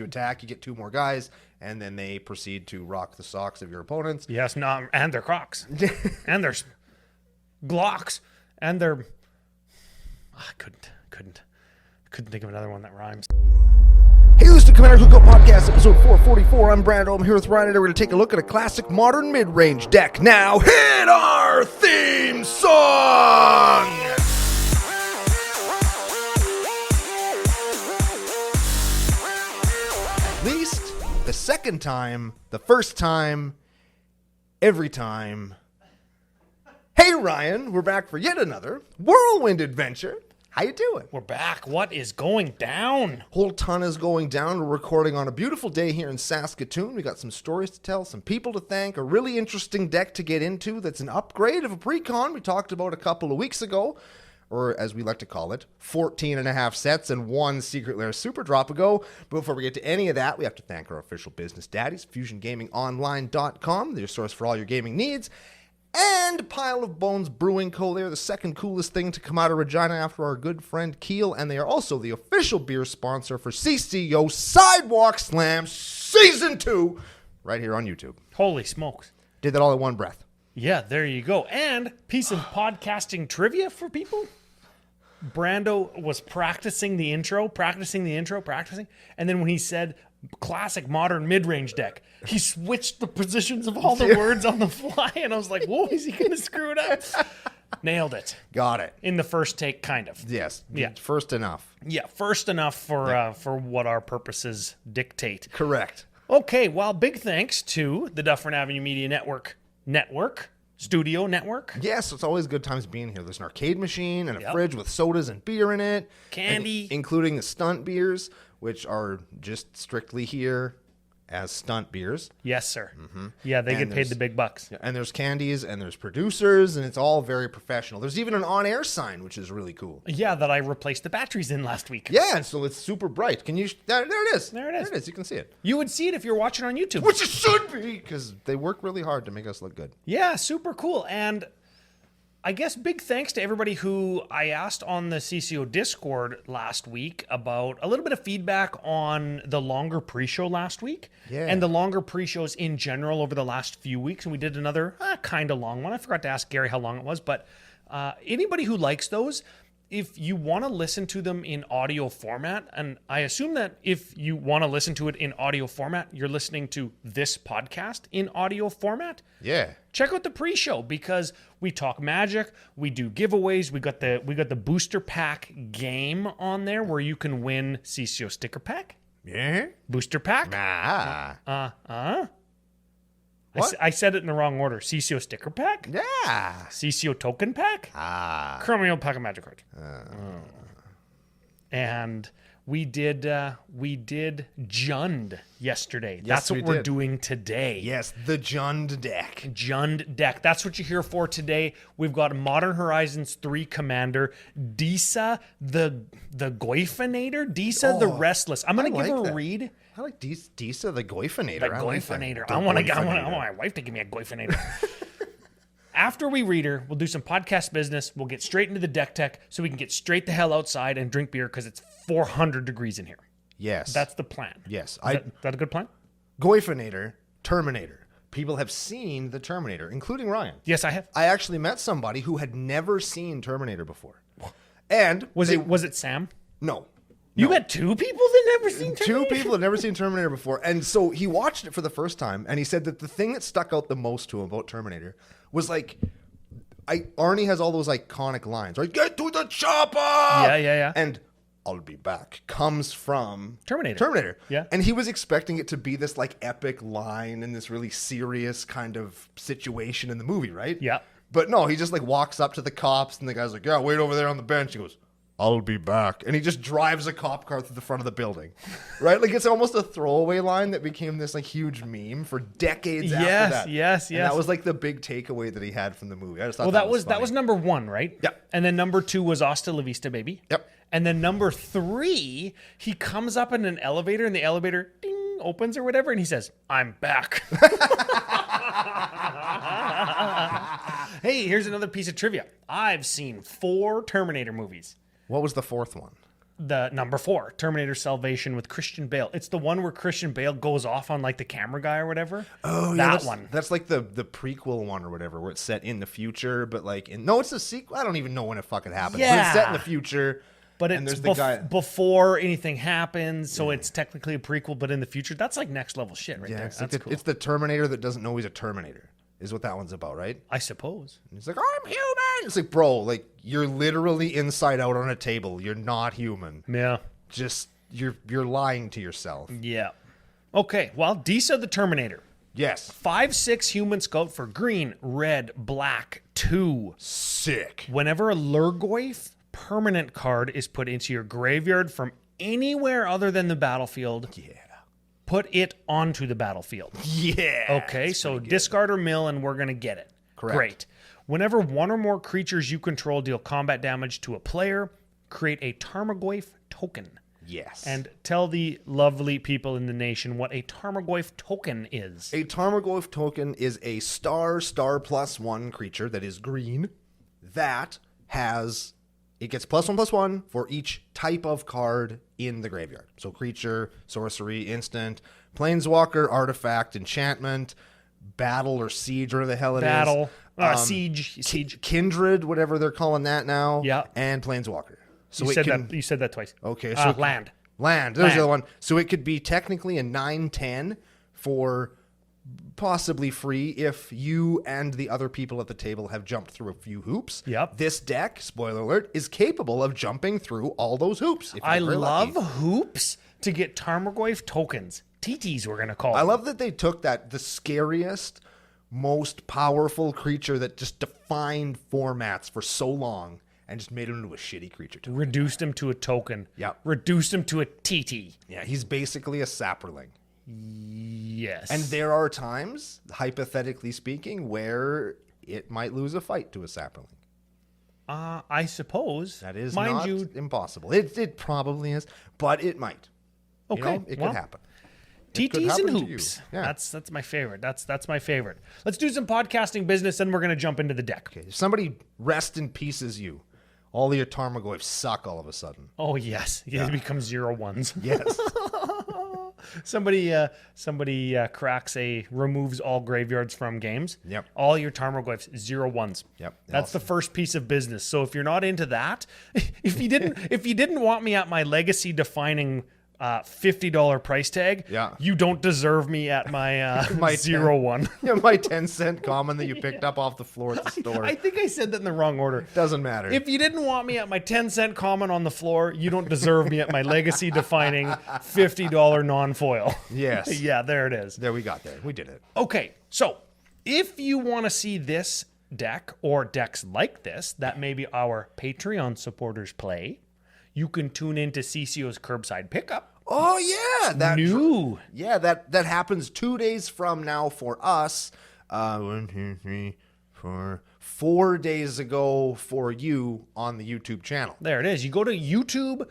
you attack, you get 2 more guys, and then they proceed to rock the socks of your opponents. Yes, no, and their Crocs. And their Glocks. And their... I couldn't think of another one that rhymes. Hey, this is the Commander Cookout Podcast, episode 444. I'm Brando. I'm here with Ryan, and we're going to take a look at a classic modern mid-range deck. Now, hit our theme song! At least the second time, the first time, every time. Hey, Ryan, we're back for yet another whirlwind adventure. How you doing? We're back. What is going down? Whole ton is going down. We're recording on a beautiful day here in Saskatoon. We got some stories to tell, some people to thank, a really interesting deck to get into that's an upgrade of a pre-con we talked about a couple of weeks ago, or as we like to call it, 14 and a half sets and 1 Secret Lair Super Drop ago. But before we get to any of that, we have to thank our official business daddies, FusionGamingOnline.com, their source for all your gaming needs. And Pile of Bones Brewing Co. They are the second coolest thing to come out of Regina after our good friend Keel. And they are also the official beer sponsor for CCO Sidewalk Slam Season 2 right here on YouTube. Holy smokes. Did that all in one breath. Yeah, there you go. And piece of podcasting trivia for people. Brando was practicing the intro. And then when he said classic modern mid-range deck, he switched the positions of all the words on the fly, and I was like, whoa, is he going to screw it up? Nailed it. Got it. In the first take, kind of. Yes. Yeah. First enough. Yeah, first enough for what our purposes dictate. Correct. Okay, well, big thanks to the Dufferin Avenue Media Studio Network. Yes, it's always good times being here. There's an arcade machine and a fridge with sodas and beer in it. Candy. Including the stunt beers, which are just strictly here as stunt beers. Yes, sir. Mm-hmm. Yeah, they get paid the big bucks. And there's candies, and there's producers, and it's all very professional. There's even an on-air sign, which is really cool. Yeah, that I replaced the batteries in last week. Yeah, and so it's super bright. Can you... There it is. There it is. You can see it. You would see it if you're watching on YouTube. Which it should be, because they work really hard to make us look good. Yeah, super cool. And I guess big thanks to everybody who I asked on the CCO Discord last week about a little bit of feedback on the longer pre-show last week. Yeah. And the longer pre-shows in general over the last few weeks. And we did another kind of long one. I forgot to ask Gary how long it was. But anybody who likes those, if you want to listen to them in audio format, and I assume that if you want to listen to it in audio format, you're listening to this podcast in audio format. Yeah. Check out the pre-show because we talk Magic, we do giveaways, we got the booster pack game on there where you can win CCO sticker pack. Yeah. Booster pack. What? I said it in the wrong order. CCO sticker pack. Yeah. CCO token pack. Chromium pack of Magic cards. And we did JUND yesterday. Yes, That's what we're doing today. Yes, the JUND deck. JUND deck. That's what you're here for today. We've got Modern Horizons 3 Commander, Disa the Goyfinator, Disa the Restless. I'm going to give her a read. I like Disa the Goyfinator. The Goyfinator. I want my wife to give me a Goyfinator. After we read her, we'll do some podcast business. We'll get straight into the deck tech so we can get straight the hell outside and drink beer because it's 400 degrees in here. Yes. That's the plan. Yes. Is that a good plan? Goyfinator, Terminator. People have seen the Terminator, including Ryan. Yes, I have. I actually met somebody who had never seen Terminator before. And was it Sam? No. You met 2 people that never seen Terminator? 2 people had never seen Terminator before. And so he watched it for the first time, and he said that the thing that stuck out the most to him about Terminator was like, Arnie has all those iconic lines, right? Get to the chopper! Yeah. And I'll be back comes from Terminator. Yeah. And he was expecting it to be this like epic line in this really serious kind of situation in the movie, right? Yeah. But no, he just like walks up to the cops, and the guy's like, yeah, wait over there on the bench. He goes, I'll be back. And he just drives a cop car through the front of the building. Right? Like it's almost a throwaway line that became this like huge meme for decades after that. Yes. And that was like the big takeaway that he had from the movie. I just thought that was number 1, right? Yep. And then number 2 was Hasta La Vista, baby. Yep. And then number 3, he comes up in an elevator and the elevator ding opens or whatever and he says, I'm back. Hey, here's another piece of trivia. I've seen 4 Terminator movies. What was the 4th one? the number 4, Terminator Salvation with Christian Bale. It's the one where Christian Bale goes off on like the camera guy or whatever. Oh, that one. That's like the prequel one or whatever, where it's set in the future, but like, no, it's a sequel. I don't even know when it fucking happens. Yeah. But it's set in the future. But and it's there's the guy before anything happens, so it's technically a prequel, but in the future. That's like next level shit right there. It's, like That's cool. it's the Terminator that doesn't know he's a Terminator, is what that one's about, right? I suppose. And he's like, I'm human. It's like, bro, like you're literally inside out on a table. You're not human. Yeah. Just you're lying to yourself. Yeah. Okay. Well, Disa the Terminator. Yes. 5/6 human scout for green, red, black, 2. Sick. Whenever a Goyf permanent card is put into your graveyard from anywhere other than the battlefield, put it onto the battlefield. Yeah. Okay, so discard or mill, and we're going to get it. Correct. Great. Whenever one or more creatures you control deal combat damage to a player, create a Tarmogoyf token. Yes. And tell the lovely people in the nation what a Tarmogoyf token is. A Tarmogoyf token is a star+1 creature that is green that has... It gets +1/+1 for each type of card in the graveyard. So creature, sorcery, instant, planeswalker, artifact, enchantment, battle or siege, or the hell it is. Siege. Kindred, whatever they're calling that now. Yeah. And planeswalker. So You said that twice. Okay. So land. There's the other one. So it could be technically a 9/10 for possibly free if you and the other people at the table have jumped through a few hoops. Yep. This deck, spoiler alert, is capable of jumping through all those hoops. If I you're very love lucky. hoops to get Tarmogoyf tokens. TTs, we're going to call I them. love that they took the scariest, most powerful creature that just defined formats for so long and just made him into a shitty creature too. Reduced him to a token. Yep. Reduced him to a TT. Yeah, he's basically a sapperling. Yes. And there are times, hypothetically speaking, where it might lose a fight to a sapperling. I suppose. That is Mind not you, impossible. It probably is, but it might. Okay, It well, could happen. It could TTs and happen to you. hoops. Yeah. That's my favorite. That's my favorite. Let's do some podcasting business, and we're going to jump into the deck. Okay, if somebody rest in pieces you, all of your Tarmogoyfs suck all of a sudden. Oh, yes. It becomes 0/1s. Yes. Somebody cracks removes all graveyards from games. Yep. All your Tarmogoyfs 0/1s. Yep. That's the first piece of business. So if you're not into that, if you didn't want me at my legacy defining $50 price tag, you don't deserve me at my, My 0/1. Yeah, my 10-cent common that you picked up off the floor at the store. I think I said that in the wrong order. Doesn't matter. If you didn't want me at my 10-cent common on the floor, you don't deserve me at my legacy defining $50 non-foil. Yes. Yeah, there it is. There we got there. We did it. Okay, so if you want to see this deck or decks like this that maybe our Patreon supporters play, you can tune into CCO's Curbside Pickup. Oh yeah, that happens 2 days from now for us. 1, 2, 3, 4, 4 days ago for you on the YouTube channel. There it is. You go to YouTube,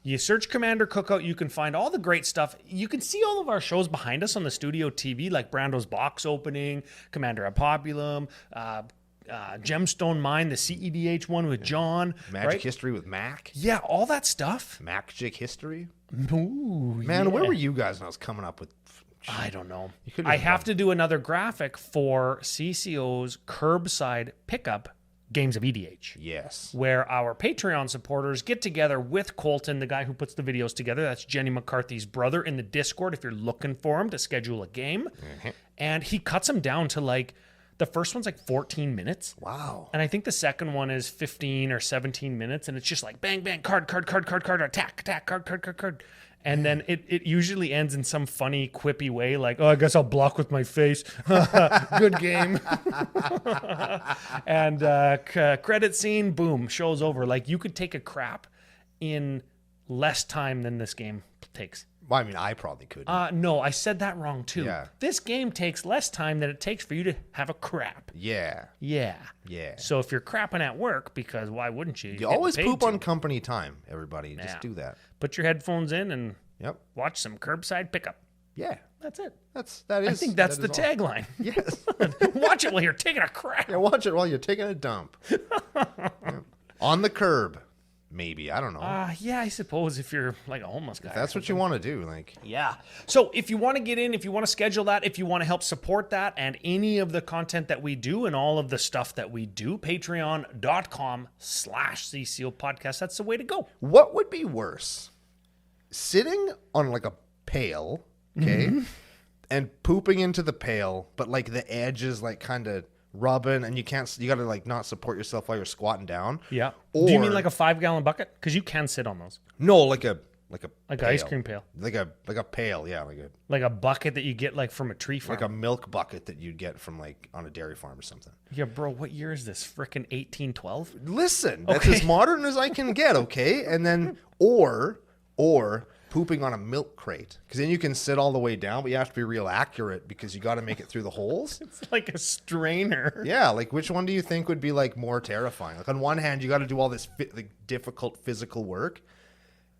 you search Commander Cookout, you can find all the great stuff. You can see all of our shows behind us on the studio TV, like Brando's box opening, Commander Ad Populum, Gemstone Mine, the CEDH one with John. Magic History with Mac. Yeah, all that stuff. Magic History. Ooh, Man, where were you guys when I was coming up with... I don't know. could've I been have fun. to do another graphic for CCO's Curbside Pickup Games of EDH. Yes. Where our Patreon supporters get together with Colton, the guy who puts the videos together. That's Jenny McCarthy's brother, in the Discord if you're looking for him to schedule a game. And he cuts them down to the first one's 14 minutes. Wow. And I think the second one is 15 or 17 minutes. And it's just bang, bang, card, attack, card. And then it usually ends in some funny, quippy way, like, oh, I guess I'll block with my face. Good game. And credit scene, boom, show's over. You could take a crap in less time than this game takes. Well, I mean, I probably could. No, I said that wrong, too. Yeah. This game takes less time than it takes for you to have a crap. Yeah. Yeah. Yeah. So if you're crapping at work, because why wouldn't you? You always poop on company time, everybody. Just Yeah. do that. Put your headphones in and Yep. watch some Curbside Pickup. Yeah. That's it. That is. I think that's that the is all. tagline. Yes. Watch it while you're taking a crap. Yeah, watch it while you're taking a dump. Yep. On the curb. maybe. I don't know. Yeah, I suppose if you're like a homeless guy. If that's what you want to do. Like, yeah. So if you want to get in, if you want to schedule that, if you want to help support that and any of the content that we do and all of the stuff that we do, patreon.com/CCO Podcast. That's the way to go. what would be worse? Sitting on like a pail, okay, and pooping into the pail, but like the edge is like kind of rubbing and you got to like not support yourself while you're squatting down. Yeah. Or, do you mean like a 5-gallon bucket? Because you can sit on those. No, like an ice cream pail. Like a pail, yeah, like a bucket that you get like from a tree farm. like a milk bucket that you'd get from like on a dairy farm or something. Yeah, bro, what year is this? Frickin' 1812? Listen, that's as modern as I can get, okay? And then or pooping on a milk crate, because then you can sit all the way down, but you have to be real accurate because you got to make it through the holes. It's like a strainer. Yeah, like which one do you think would be like more terrifying? Like on one hand, you got to do all this like difficult physical work,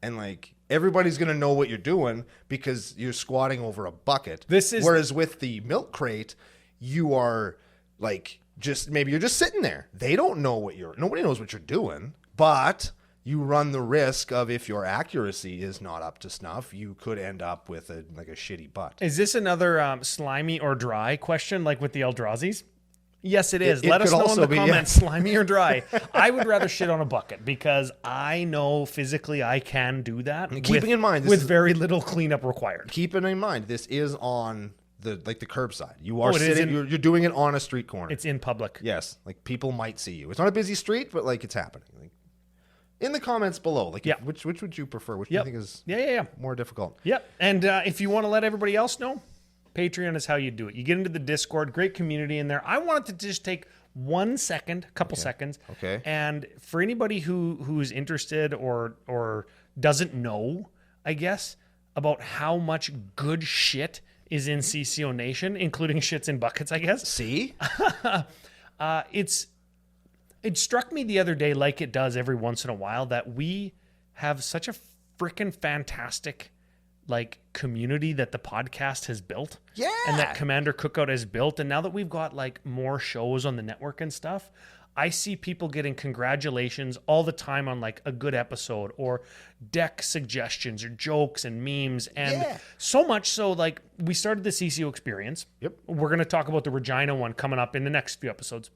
and like everybody's gonna know what you're doing because you're squatting over a bucket. Whereas with the milk crate, you are like maybe you're just sitting there. They don't know nobody knows what you're doing, but you run the risk of, if your accuracy is not up to snuff, you could end up with a shitty butt. Is this another slimy or dry question like with the Eldrazi's? Yes, it is. It Let us know in the comments, slimy or dry. I would rather shit on a bucket because I know physically I can do that. Keeping in mind, with very little cleanup required. Keeping in mind, this is on the curbside. You are sitting. You're doing it on a street corner. It's in public. Yes, like people might see you. It's not a busy street, but like it's happening. Like, in the comments below, like which would you prefer? Which do you think is more difficult? Yep. And if you want to let everybody else know, Patreon is how you do it. You get into the Discord, great community in there. I want it to just take 1 second, couple seconds. Okay. And for anybody who's interested or doesn't know, I guess, about how much good shit is in CCO Nation, including shits in buckets, I guess. See? It struck me the other day, like it does every once in a while, that we have such a freaking fantastic like community that the podcast has built. Yeah. And that Commander Cookout has built. And now that we've got like more shows on the network and stuff, I see people getting congratulations all the time on like a good episode or deck suggestions or jokes and memes. And so much so, like, we started the CCO experience. Yep. We're going to talk about the Regina one coming up in the next few episodes.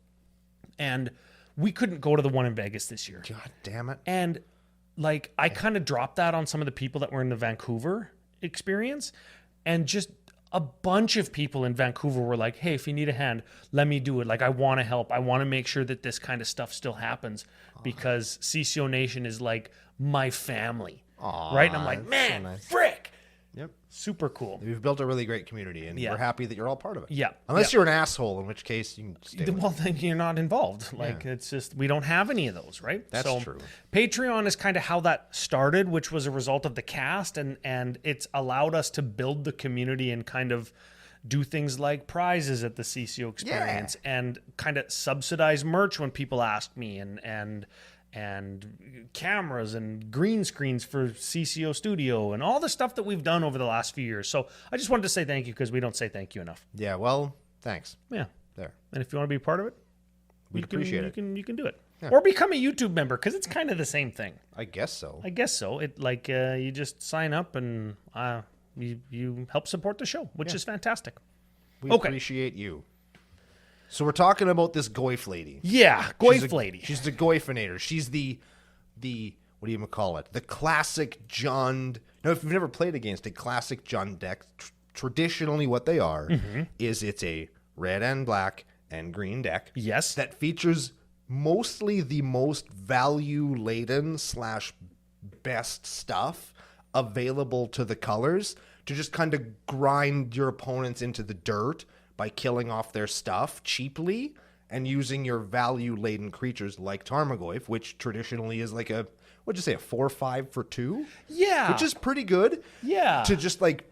And we couldn't go to the one in Vegas this year. God damn it. And like, I kind of dropped that on some of the people that were in the Vancouver experience, and just a bunch of people in Vancouver were like, hey, if you need a hand, let me do it. Like, I want to help. I want to make sure that this kind of stuff still happens because CCO Nation is like my family. Right? And I'm like, man, so nice. Frick. Yep. Super cool. We've built a really great community, and we're happy that you're all part of it. Yeah. Unless you're an asshole, in which case you can stay well, then you're not involved. Like, it's just, we don't have any of those, right? That's true. Patreon is kind of how that started, which was a result of the cast, and it's allowed us to build the community and kind of do things like prizes at the CCO experience and kind of subsidize merch when people ask me, and cameras and green screens for CCO Studio and all the stuff that we've done over the last few years. So I just wanted to say thank you because we don't say thank you enough. Yeah, well, thanks. Yeah. There. And if you want to be part of it, we'd appreciate it. You can do it. Yeah. Or become a YouTube member because it's kind of the same thing. I guess so. It like you just sign up and you help support the show, which is fantastic. We appreciate you. So we're talking about this Goyf lady. Yeah, Goyf lady. She's the Goyfinator. She's the what do you call it? The classic JUND. Now, if you've never played against a classic JUND deck, traditionally what they are is it's a red and black and green deck. Yes. That features mostly the most value-laden / best stuff available to the colors to just kind of grind your opponents into the dirt by killing off their stuff cheaply and using your value-laden creatures like Tarmogoyf, which traditionally is like a 4/5 for 2? Yeah. Which is pretty good. Yeah. To just like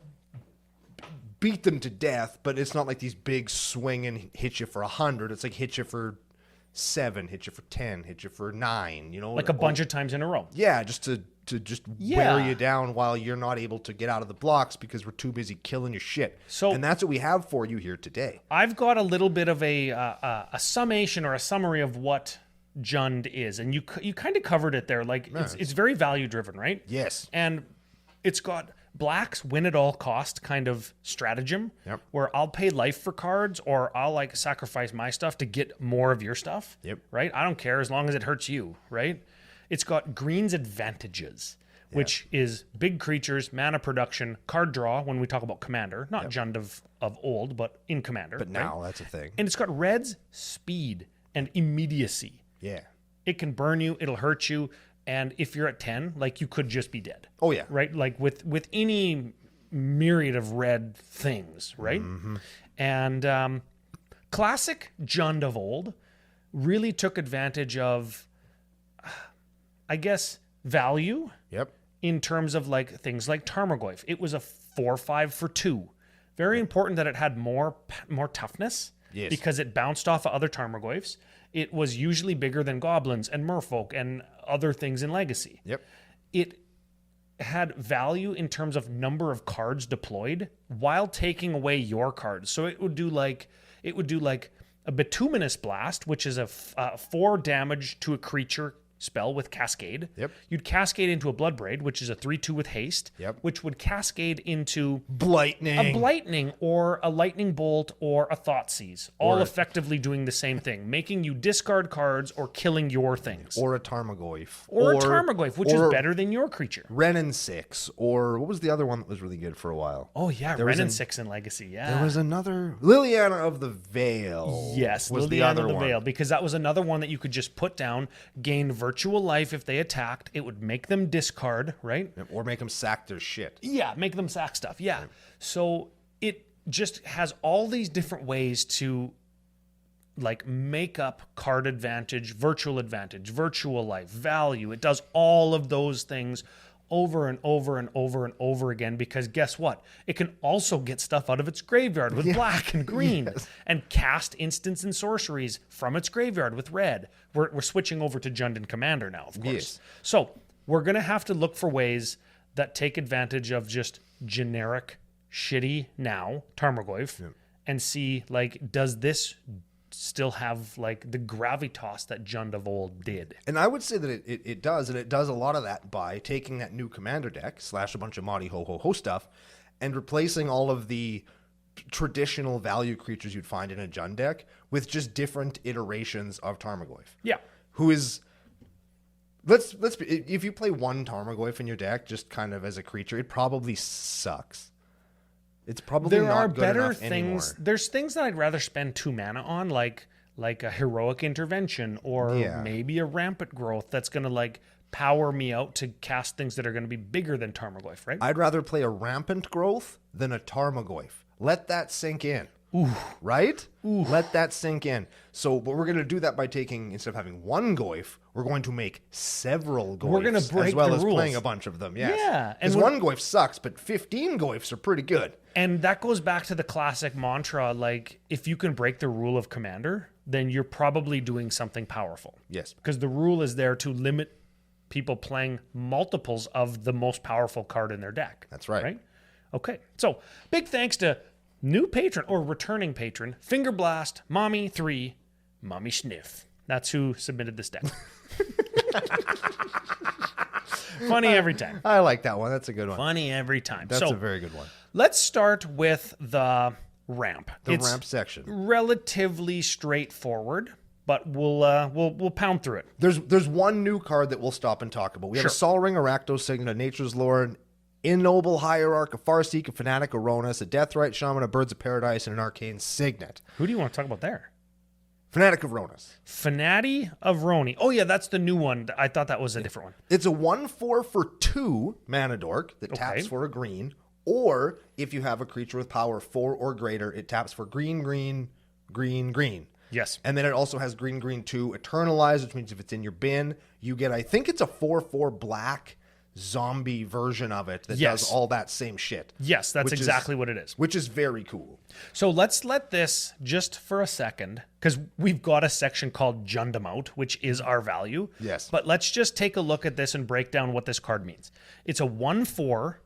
beat them to death, but it's not like these big swing and hit you for 100. It's like hit you for 7, hit you for 10, hit you for 9, you know? Like a bunch of times in a row. Yeah, just to wear you down while you're not able to get out of the blocks because we're too busy killing your shit. And that's what we have for you here today. I've got a little bit of a summation or a summary of what JUND is, and you kind of covered it there. Like it's very value driven, right? Yes. And it's got Black's win at all cost kind of stratagem, Yep. where I'll pay life for cards, or I'll like sacrifice my stuff to get more of your stuff. Yep. Right? I don't care as long as it hurts you, right? It's got Green's advantages, which is big creatures, mana production, card draw when we talk about Commander, not JUND of old, but in Commander. But now that's a thing. And it's got Red's speed and immediacy. Yeah. It can burn you, it'll hurt you, and if you're at 10, like you could just be dead. Oh yeah. Right? Like with any myriad of red things, right? Mm-hmm. And classic JUND of old really took advantage of, I guess, value. Yep. In terms of like things like Tarmogoyf. It was a 4/5 for 2. Very important that it had more toughness. Yes. Because it bounced off of other Tarmogoyfs. It was usually bigger than goblins and merfolk and other things in Legacy. Yep. It had value in terms of number of cards deployed while taking away your cards. So it would do like a Bituminous Blast, which is a 4 damage to a creature spell with Cascade. Yep. You'd cascade into a Bloodbraid, which is a 3/2 with haste. Yep. Which would cascade into Blightning. a Blightning or a Lightning Bolt or a Thoughtseize, all effectively doing the same thing, making you discard cards or killing your things. Or a Tarmogoyf. Or a Tarmogoyf, which is better than your creature. Ren and 6. Or what was the other one that was really good for a while? Oh yeah, There Ren was and an- 6 in Legacy. Yeah. There was another. Liliana of the Veil. Yes, was Liliana the other of the one. Veil, because that was another one that you could just put down, gain virtual life if they attacked. It would make them discard, right? Or make them sack their shit. Yeah, make them sack stuff. Yeah. So it just has all these different ways to like make up card advantage, virtual life, value. It does all of those things over and over and over and over again, because guess what? It can also get stuff out of its graveyard with black and green and cast instants and sorceries from its graveyard with red. We're switching over to JUND and Commander now, of course. Yes. So we're going to have to look for ways that take advantage of just generic shitty now Tarmogoyf and see, like, does this still have like the gravitas that JUND of old did? And I would say that it does, and it does a lot of that by taking that new Commander deck / a bunch of Madi Ho Ho Ho stuff and replacing all of the traditional value creatures you'd find in a JUND deck with just different iterations of Tarmogoyf. Yeah. Who is... Let's be, if you play one Tarmogoyf in your deck just kind of as a creature, it probably sucks. It's probably There not are good better enough things. anymore. There's things that I'd rather spend 2 mana on, like a heroic intervention or maybe a rampant growth that's going to like power me out to cast things that are going to be bigger than Tarmogoyf, right? I'd rather play a rampant growth than a Tarmogoyf. Let that sink in. Ooh. Right? Ooh. Let that sink in. So, but we're going to do that by taking, instead of having one Goyf, we're going to make several Goyfs. We're going to break as well the as rules. playing a bunch of them. Yes. Yeah. Because one Goyf sucks, but 15 Goyfs are pretty good. And that goes back to the classic mantra, like, if you can break the rule of Commander, then you're probably doing something powerful. Yes. Because the rule is there to limit people playing multiples of the most powerful card in their deck. That's right. Right? Okay. So, big thanks to new patron or returning patron, Finger Blast, Mommy3, Mommy Sniff. That's who submitted this deck. Funny every time. I like that one. That's a good one. Funny every time. That's a very good one. Let's start with the ramp. The ramp section. Relatively straightforward, but we'll pound through it. There's one new card that we'll stop and talk about. We have a Sol Ring, Arachno Signet, Nature's Lore, Ignoble Hierarch, a Farseek, a Fanatic Aronis, a Deathrite Shaman, a Birds of Paradise, and an Arcane Signet. Who do you want to talk about there? Fanatic of Aronis. Fanati of Roni. Oh yeah, that's the new one. I thought that was a different one. It's a 1/4 for 2 mana dork that taps for a green, or if you have a creature with power 4 or greater, it taps for green, green, green, green. Yes. And then it also has green, green 2 Eternalize, which means if it's in your bin, you get, I think it's a 4/4 black zombie version of it that does all that same shit. Yes, that's exactly what it is. Which is very cool. So let's let this just for a second, because we've got a section called JUND Amount, which is our value. Yes. But let's just take a look at this and break down what this card means. It's a 1/4,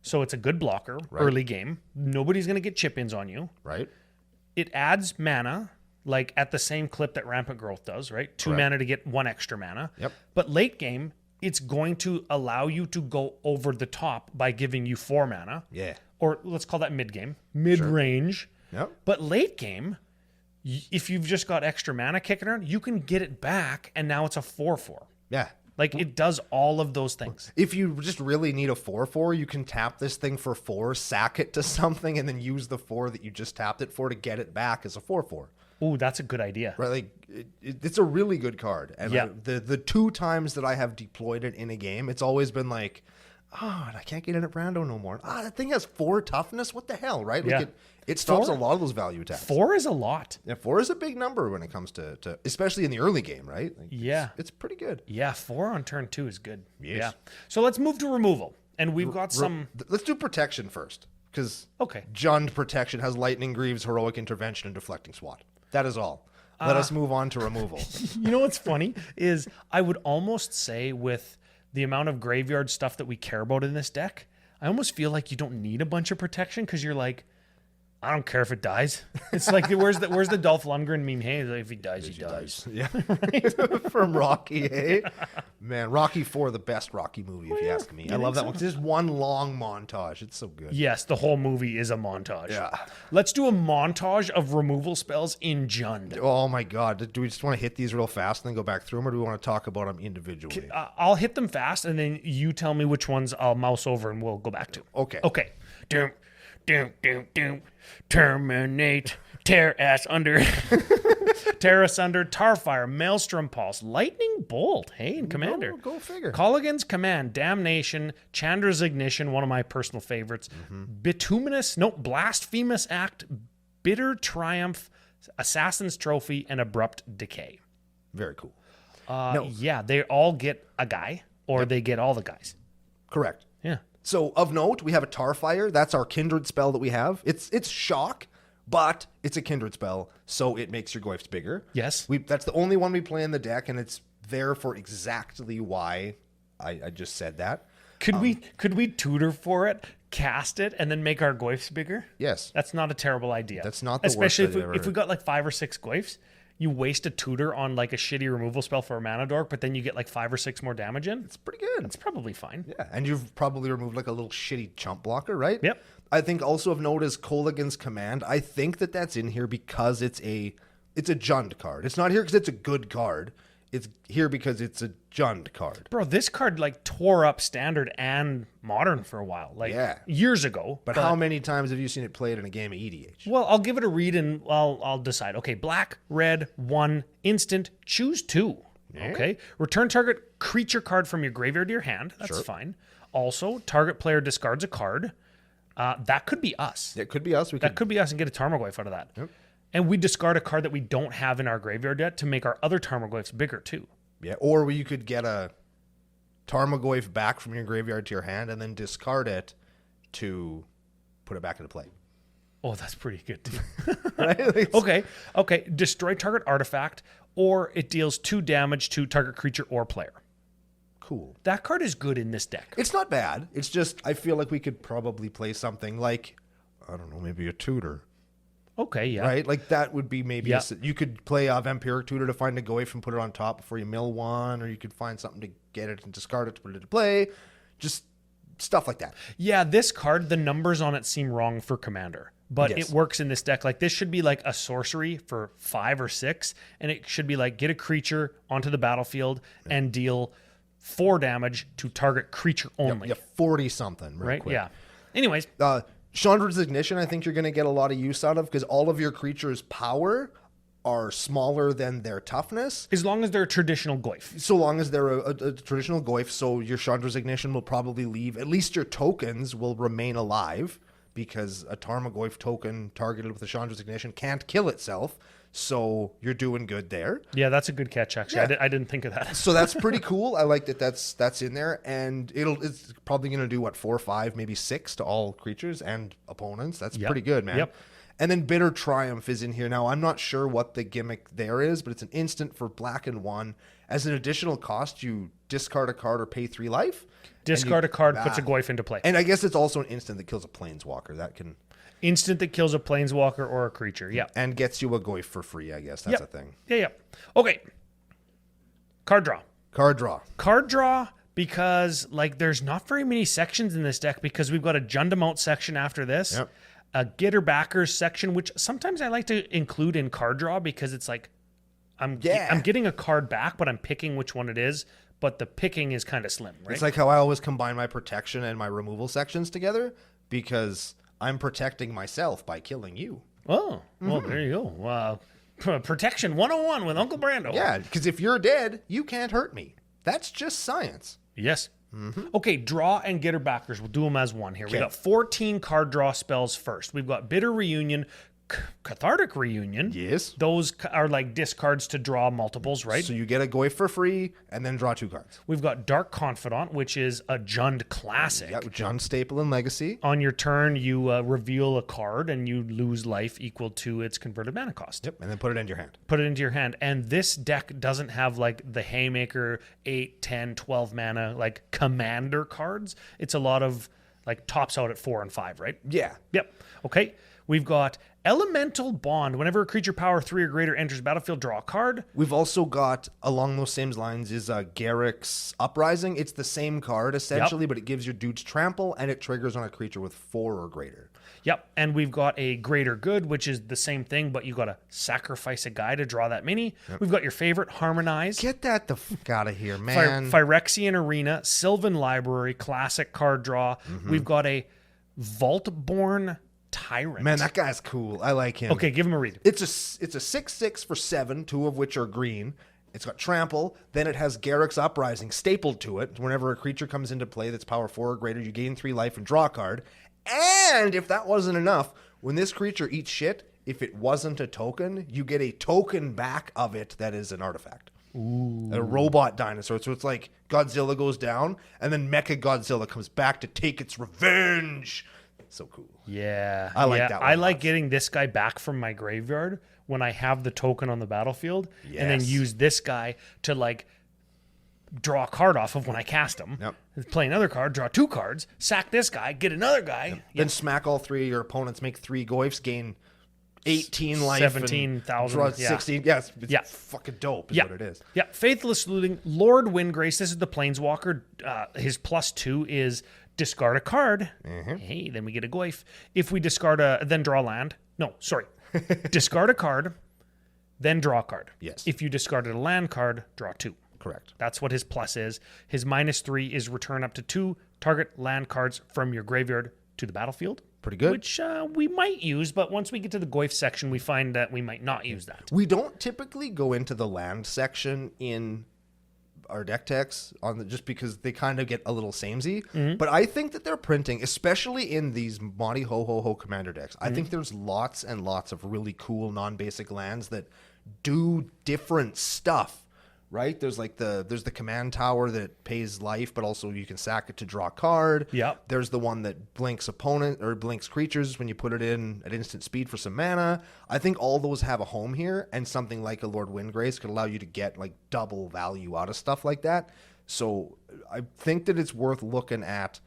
so it's a good blocker early game. Nobody's going to get chip-ins on you. Right. It adds mana like at the same clip that Rampant Growth does, right? 2 Correct. mana to get 1 extra mana. Yep. But late game, it's going to allow you to go over the top by giving you 4 mana. Yeah. Or let's call that mid-game, mid-range. Yep. But late game, if you've just got extra mana kicking around, you can get it back, and now it's a 4/4. Yeah. Like, it does all of those things. If you just really need a 4/4, you can tap this thing for 4, sack it to something, and then use the 4 that you just tapped it for to get it back as a 4/4. Ooh, that's a good idea. Right, like it's a really good card. And Yeah. the 2 times that I have deployed it in a game, it's always been like, oh, and I can't get in at Brando no more. Ah, that thing has 4 toughness. What the hell, right? Like Yeah. it stops 4? a lot of those value attacks. 4 is a lot. Yeah, 4 is a big number when it comes to especially in the early game, right? Like, Yeah. it's pretty good. Yeah, 4 on turn 2 is good. Yes. Yeah. So let's move to removal. And we've got some... Let's do protection first, because Okay. JUND protection has Lightning Greaves, Heroic Intervention, and Deflecting Swat. That is all. Let us move on to removal. You know what's funny is I would almost say with the amount of graveyard stuff that we care about in this deck, I almost feel like you don't need a bunch of protection because you're like, I don't care if it dies. It's like, where's the Dolph Lundgren meme? Hey, if he dies, he dies. Yeah. From Rocky, hey? Man, Rocky 4, the best Rocky movie, if you ask me. I love that one. It's just one long montage. It's so good. Yes, the whole movie is a montage. Yeah. Let's do a montage of removal spells in JUND. Oh, my God. Do we just want to hit these real fast and then go back through them, or do we want to talk about them individually? I'll hit them fast, and then you tell me which ones I'll mouse over and we'll go back to. Okay. Okay. Doom, doom, doom, doom. Terminate. Tear ass under. Tear asunder. Tarfire. Maelstrom Pulse. Lightning Bolt. Hey, and Commander. Go figure. Colligan's Command. Damnation. Chandra's Ignition. One of my personal favorites. Blasphemous Act. Bitter Triumph. Assassin's Trophy. And Abrupt Decay. Very cool. Yeah, they all get a guy, or they get all the guys. Correct. Yeah. So, of note, we have a Tarfire. That's our Kindred spell that we have. It's shock, but it's a Kindred spell, so it makes your Goyfs bigger. Yes. That's the only one we play in the deck, and it's there for exactly why I just said that. Could we tutor for it, cast it, and then make our Goyfs bigger? Yes. That's not a terrible idea. That's not the worst Especially idea ever. if we got like 5 or 6 Goyfs, you waste a tutor on like a shitty removal spell for a mana dork, but then you get like 5 or 6 more damage in. It's pretty good. It's probably fine. Yeah, and you've probably removed like a little shitty chump blocker, right? Yep. I think also of note is Colligan's Command. I think that's in here because it's a JUND card. It's not here because it's a good card. It's here because it's a JUND card. Bro, this card like tore up Standard and Modern for a while, like years ago. But how many times have you seen it played in a game of EDH? Well, I'll give it a read and I'll decide. Okay, black, red, 1, instant, choose 2. Yeah. Okay, return target creature card from your graveyard to your hand. That's fine. Also, target player discards a card. That could be us. It could be us. That could be us and get a Tarmogoyf out of that. Yep. And we discard a card that we don't have in our graveyard yet to make our other Tarmogoyfs bigger too. Yeah, or you could get a Tarmogoyf back from your graveyard to your hand and then discard it to put it back into play. Oh, that's pretty good too. Right? Okay. Destroy target artifact, or it deals 2 damage to target creature or player. Cool. That card is good in this deck. It's not bad. It's just I feel like we could probably play something like, I don't know, maybe a tutor. Okay, yeah. Right? Like that would be maybe Yeah. you could play a Vampiric Tutor to find a Goyf and put it on top before you mill one, or you could find something to get it and discard it to put it into play. Just stuff like that. Yeah, this card, the numbers on it seem wrong for Commander, but Yes. it works in this deck. Like this should be like a sorcery for 5 or 6, and it should be like get a creature onto the battlefield and deal 4 damage to target creature only. Yeah, 40 something. Right? Quick. Yeah. Anyways, Chandra's Ignition, I think you're going to get a lot of use out of because all of your creatures' power are smaller than their toughness. as long as they're a traditional Goyf. So long as they're a traditional Goyf, so your Chandra's Ignition will probably leave. At least your tokens will remain alive because a Tarmogoyf token targeted with a Chandra's Ignition can't kill itself. So you're doing good there. Yeah, that's a good catch, actually. Yeah. I didn't think of that. So that's pretty cool. I like that that's in there, and it's probably going to do 4 or 5, maybe 6 to all creatures and opponents. That's pretty good, man. Yep. And then Bitter Triumph is in here. Now, I'm not sure what the gimmick there is, but it's an instant for black and 1. As an additional cost, you discard a card or pay 3 life. Discard a card, puts a Goyf into play. And I guess it's also an instant that kills a Planeswalker. That can... Instant that kills a planeswalker or a creature. Yeah. And gets you a Goyf for free, I guess. That's a thing. Yeah. Okay. Card draw. Card draw. Because like there's not very many sections in this deck because we've got a JUND amount section after this. Yep. A getter backers section, which sometimes I like to include in card draw because it's like I'm getting a card back, but I'm picking which one it is. But the picking is kind of slim, right? It's like how I always combine my protection and my removal sections together because I'm protecting myself by killing you. Oh, well, there you go. Wow. Protection 101 with Uncle Brando. Yeah, because if you're dead, you can't hurt me. That's just science. Yes. Okay, draw and getter backers. We'll do them as one here. We got 14 card draw spells first. We've got Bitter Reunion, Cathartic Reunion. Yes. Those are like discards to draw multiples, right? So you get a Goyf for free and then draw 2 cards. We've got Dark Confidant, which is a JUND classic. Yeah, JUND staple and legacy. On your turn, you reveal a card and you lose life equal to its converted mana cost. Yep, and then put it into your hand. Put it into your hand. And this deck doesn't have like the Haymaker 8, 10, 12 mana like commander cards. It's a lot of like tops out at 4 and 5, right? Yeah. Yep. Okay. We've got Elemental Bond. Whenever a creature power 3 or greater enters battlefield, draw a card. We've also got, along those same lines, is Garrick's Uprising. It's the same card, essentially, but it gives your dudes trample, and it triggers on a creature with 4 or greater. Yep. And we've got a Greater Good, which is the same thing, but you got to sacrifice a guy to draw that mini. Yep. We've got your favorite, Harmonize. Get that the fuck out of here, man. Phyrexian Arena, Sylvan Library, classic card draw. We've got a Vaultborn Tyrant. Man, that guy's cool. I like him. Okay, give him a read. It's a 6/6 for 7, 2 of which are green. It's got trample. Then it has Garrick's Uprising stapled to it. Whenever a creature comes into play that's power 4 or greater, you gain 3 life and draw a card. And if that wasn't enough, when this creature eats shit, if it wasn't a token, you get a token back of it that is an artifact. Ooh. A robot dinosaur. So it's like Godzilla goes down, and then Mecha Godzilla comes back to take its revenge. So cool. Yeah. I like that one. I like getting this guy back from my graveyard when I have the token on the battlefield and then use this guy to like draw a card off of when I cast him. Yep. Play another card, draw 2 cards, sack this guy, get another guy. Yep. Then smack all 3 of your opponents, make 3 Goyfs, gain 18 life. 17,000. Draw 16. Yeah, it's fucking dope is what it is. Yeah. Faithless Looting, Lord Windgrace. This is the Planeswalker. His +2 is discard a card. Hey, then we get a Goyf. If we discard then draw land. No, sorry. Discard a card, then draw a card. Yes. If you discarded a land card, draw 2. Correct. That's what his plus is. His -3 is return up to 2 target land cards from your graveyard to the battlefield. Pretty good. Which we might use, but once we get to the Goyf section, we find that we might not use that. We don't typically go into the land section in our deck techs just because they kind of get a little samey. But I think that they're printing, especially in these Monty Ho Ho Ho commander decks. I think there's lots and lots of really cool non-basic lands that do different stuff. Right? There's like there's the command tower that pays life, but also you can sack it to draw a card. Yep. There's the one that blinks opponent or blinks creatures when you put it in at instant speed for some mana. I think all those have a home here, and something like a Lord Windgrace could allow you to get like double value out of stuff like that. So I think that it's worth looking at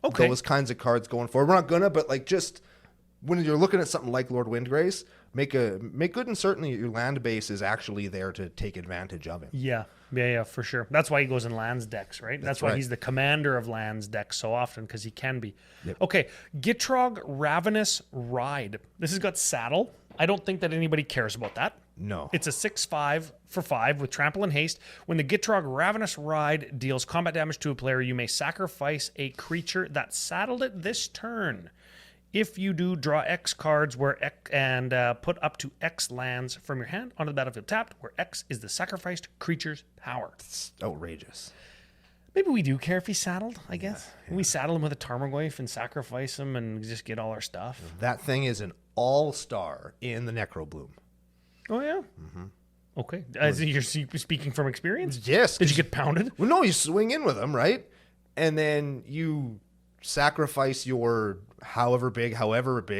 those kinds of cards going forward. We're not gonna, but like just when you're looking at something like Lord Windgrace, make good and certain that your land base is actually there to take advantage of it. Yeah, for sure. That's why he goes in lands decks, right? That's why right. he's the commander of lands decks so often, because he can be. Yep. Okay, Gitrog Ravenous Ride. This has got saddle. I don't think that anybody cares about that. No. It's a 6/5 for 5 with trample and haste. When the Gitrog Ravenous Ride deals combat damage to a player, you may sacrifice a creature that saddled it this turn. If you do, draw X cards and put up to X lands from your hand onto the battlefield tapped, where X is the sacrificed creature's power. It's outrageous. Maybe we do care if he's saddled, I guess. Yeah. We saddle him with a Tarmogoyf and sacrifice him and just get all our stuff. That thing is an all-star in the Necrobloom. Oh, yeah? Mm-hmm. Okay. You're speaking from experience? Yes. Did you get pounded? Well, no, you swing in with him, right? And then you sacrifice your however big,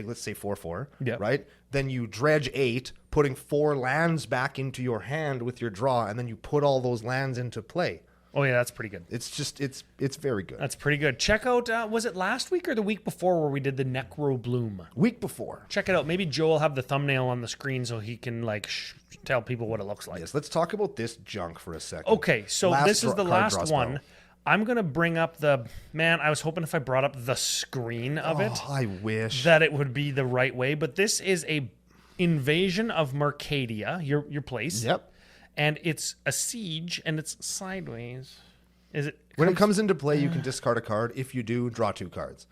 let's say 4/4, right? Then you dredge 8, putting 4 lands back into your hand with your draw, and then you put all those lands into play. Oh, yeah, that's pretty good. It's just, it's very good. That's pretty good. Check out, was it last week or the week before where we did the Necro Bloom? Week before. Check it out. Maybe Joe will have the thumbnail on the screen so he can like tell people what it looks like. Yes, let's talk about this junk for a second. Okay, so this is the last one. I'm going to bring up I was hoping if I brought up the screen of it. I wish. That it would be the right way, but this is a Invasion of Mercadia, your place. Yep. And it's a siege, and it's sideways. When it comes into play, you can discard a card. If you do, draw 2 cards.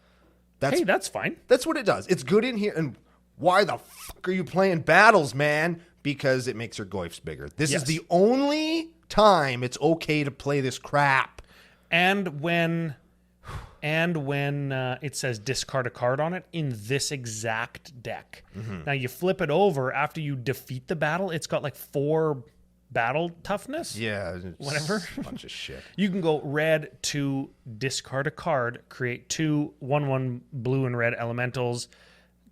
That's fine. That's what it does. It's good in here. And why the fuck are you playing battles, man? Because it makes your Goyfs bigger. This is the only time it's okay to play this crap. And when it says discard a card on it in this exact deck. Mm-hmm. Now you flip it over after you defeat the battle. It's got like 4 battle toughness. Yeah. Whatever. A bunch of shit. You can go red to discard a card, create 2 1/1 blue and red elementals.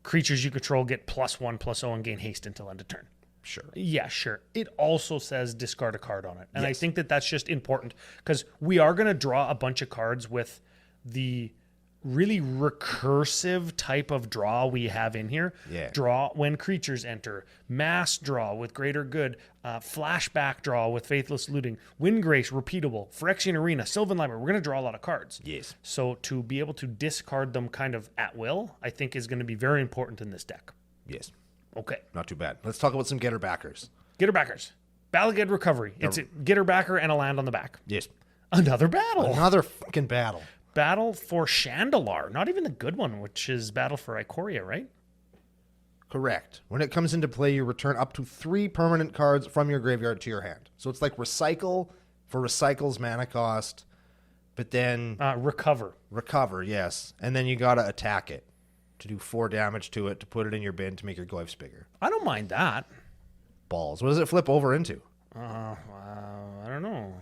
Creatures you control get +1/+0 and gain haste until end of turn. Sure. Yeah, sure. It also says discard a card on it. And I think that's just important because we are going to draw a bunch of cards with the really recursive type of draw we have in here. Yeah. Draw when creatures enter, mass draw with greater good, flashback draw with faithless looting, wind grace repeatable, Phyrexian Arena, Sylvan Library. We're going to draw a lot of cards. Yes. So to be able to discard them kind of at will, I think is going to be very important in this deck. Yes. Okay. Not too bad. Let's talk about some getter backers. Getter backers. Balagad Recovery. It's a getter backer and a land on the back. Yes. Another battle. Another fucking battle. Battle for Chandalar. Not even the good one, which is Battle for Ikoria, right? Correct. When it comes into play, you return up to 3 permanent cards from your graveyard to your hand. So it's like recycle for recycle's mana cost, but then... recover. Recover, yes. And then you got to attack it to do 4 damage to it, to put it in your bin to make your Goyfs bigger. I don't mind that. Balls. What does it flip over into? I don't know.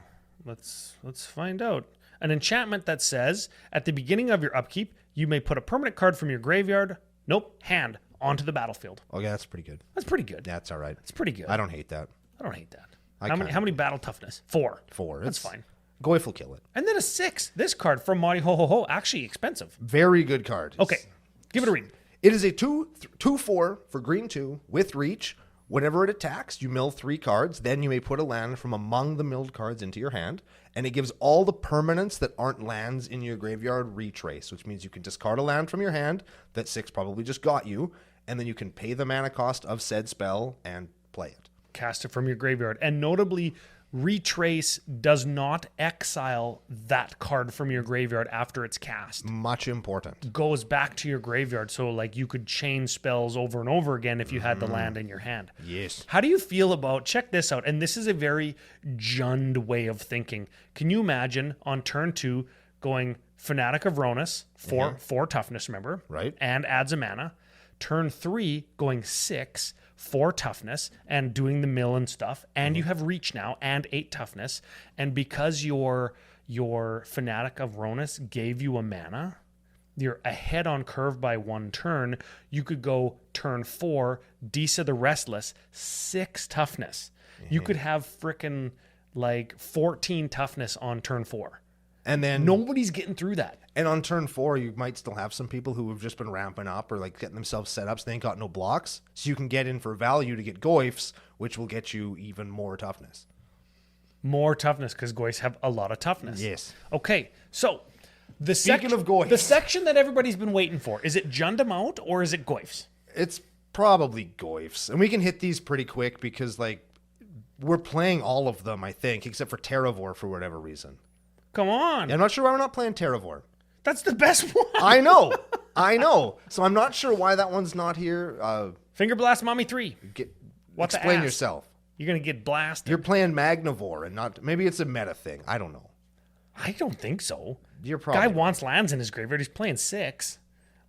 Let's find out. An enchantment that says, at the beginning of your upkeep, you may put a permanent card from your graveyard, hand, onto the battlefield. Okay, that's pretty good. That's pretty good. That's all right. It's pretty good. I don't hate that. I don't hate that. How many battle toughness? 4. 4. That's fine. Goyf will kill it. And then a 6. This card from Monty Ho Ho Ho, actually expensive. Very good card. Okay, give it a read. It is a 2/4 for green 2 with reach. Whenever it attacks, you mill 3 cards. Then you may put a land from among the milled cards into your hand. And it gives all the permanents that aren't lands in your graveyard retrace, which means you can discard a land from your hand that 6 probably just got you, and then you can pay the mana cost of said spell and play it. Cast it from your graveyard. And notably, retrace does not exile that card from your graveyard after it's cast. Much important. Goes back to your graveyard, so like you could chain spells over and over again if you had the land in your hand. Yes. How do you feel about, check this out, and this is a very JUND way of thinking. Can you imagine on turn 2 going Fanatic of Ronus, 4 toughness, remember? Right. And adds a mana. Turn 3 going 6, 4 toughness, and doing the mill and stuff. And you have reach now and 8 toughness. And because your Fanatic of Ronus gave you a mana, you're ahead on curve by 1 turn. You could go turn 4, Disa the Restless, 6 toughness. You could have frickin' like 14 toughness on turn 4. And then nobody's getting through that. And on turn 4, you might still have some people who have just been ramping up or like getting themselves set up so they ain't got no blocks. So you can get in for value to get Goyfs, which will get you even more toughness. More toughness because Goyfs have a lot of toughness. Yes. Okay, so Speaking of Goyfs. the section that everybody's been waiting for, is it JUND out or is it Goyfs? It's probably Goyfs. And we can hit these pretty quick because like we're playing all of them, I think, except for Terravor for whatever reason. Come on. Yeah, I'm not sure why we're not playing Terravor. That's the best one. I know. So I'm not sure why that one's not here. Finger Blast Mommy 3. Explain yourself. You're going to get blasted. You're playing Magnivore and not... Maybe it's a meta thing. I don't know. I don't think so. You're probably... Guy wants lands in his graveyard. He's playing 6.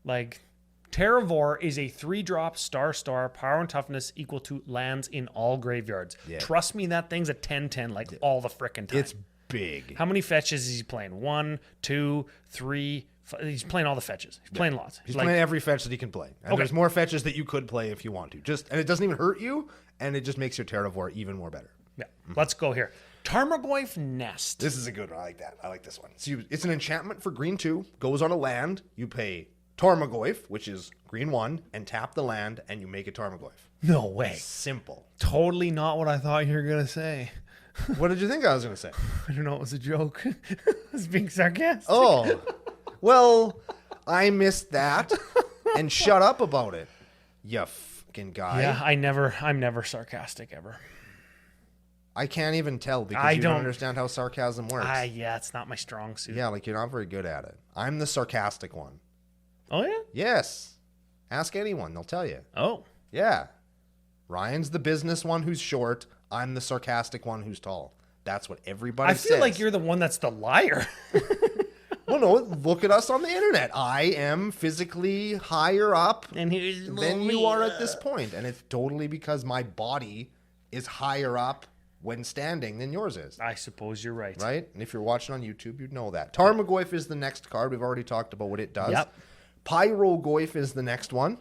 Like, Terravor is a 3-drop star power and toughness equal to lands in all graveyards. Yeah. Trust me, that thing's a 10/10 like all the frickin' time. It's big. How many fetches is he playing? 1, 2, 3. He's playing all the fetches. He's playing lots. He's playing every fetch that he can play. And there's more fetches that you could play if you want to. And it doesn't even hurt you, and it just makes your Terravor even more better. Yeah. Let's go here. Tarmogoyf Nest. This is a good one. I like that. I like this one. So it's an enchantment for green 2. Goes on a land. You pay Tarmogoyf, which is green 1, and tap the land, and you make a Tarmogoyf. No way. Simple. Totally not what I thought you were going to say. What did you think I was going to say? I don't know. It was a joke. I was being sarcastic. Oh, well, I missed that and shut up about it. You fucking guy. Yeah, I'm never sarcastic ever. I can't even tell because you don't understand how sarcasm works. Yeah, it's not my strong suit. Yeah, like you're not very good at it. I'm the sarcastic one. Oh, yeah? Yes. Ask anyone. They'll tell you. Oh. Yeah. Ryan's the business one who's short. I'm the sarcastic one who's tall. That's what everybody says. I feel like you're the one that's the liar. Well, no, look at us on the internet. I am physically higher up And than you are at this point. And it's totally because my body is higher up when standing than yours is. I suppose you're right. Right? And if you're watching on YouTube, you'd know that. Tarmogoyf is the next card. We've already talked about what it does. Yep. Pyrogoyf is the next one.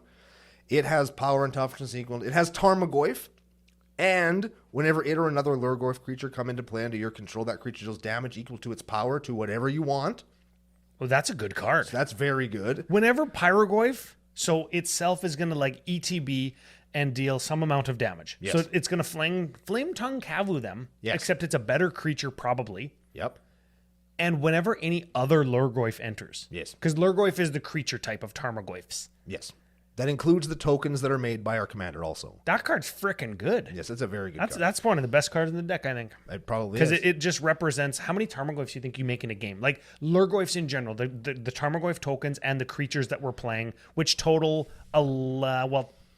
It has power and toughness equal. It has Tarmogoyf. And whenever it or another Lurgoyf creature come into play under your control, that creature deals damage equal to its power to whatever you want. Well, that's a good card. So that's very good. Whenever Pyrogoyf, so itself is going to like ETB and deal some amount of damage. Yes. So it's going to flame tongue Kavu them, Yes. except it's a better creature probably. Yep. And whenever any other Lurgoyf enters. Yes. Because Lurgoyf is the creature type of Tarmogoyfs. Yes. That includes the tokens that are made by our commander also. That card's freaking good. Yes, it's a very good card. That's one of the best cards in the deck, I think. It probably Because is. it just represents how many Tarmogoyfs you think you make in a game. Like Lurgoyfs in general, the Tarmogoyf tokens and the creatures that we're playing, which total,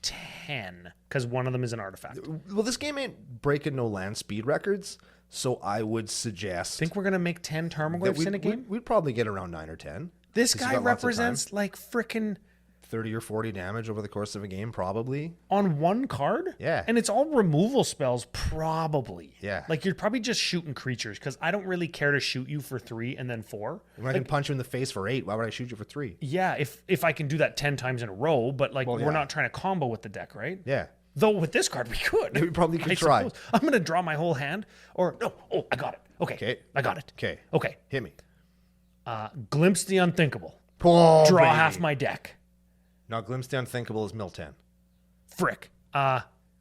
10. Because one of them is an artifact. Well, this game ain't breaking no land speed records, so I would suggest... Think we're going to make 10 Tarmogoyfs in a game? We'd probably get around 9 or 10. This 'cause you guy got lots of represents like freaking 30 or 40 damage over the course of a game, probably. on one card? Yeah. And it's all removal spells, probably. Yeah. Like you're probably just shooting creatures because I don't really care to shoot you for 3 and then 4. When I can punch you in the face for 8, why would I shoot you for 3? Yeah, if I can do that 10 times in a row, but like Well, yeah. we're not trying to combo with the deck, right? Yeah. Though with this card we could. We probably could I try. suppose. I'm going to draw my whole hand. Or, no. Oh, I got it. Okay. Okay. I got it. Okay. Okay. Hit me. Glimpse the unthinkable. Oh, Draw baby. half my deck. Now, Glimpse the Unthinkable is mill 10. Frick.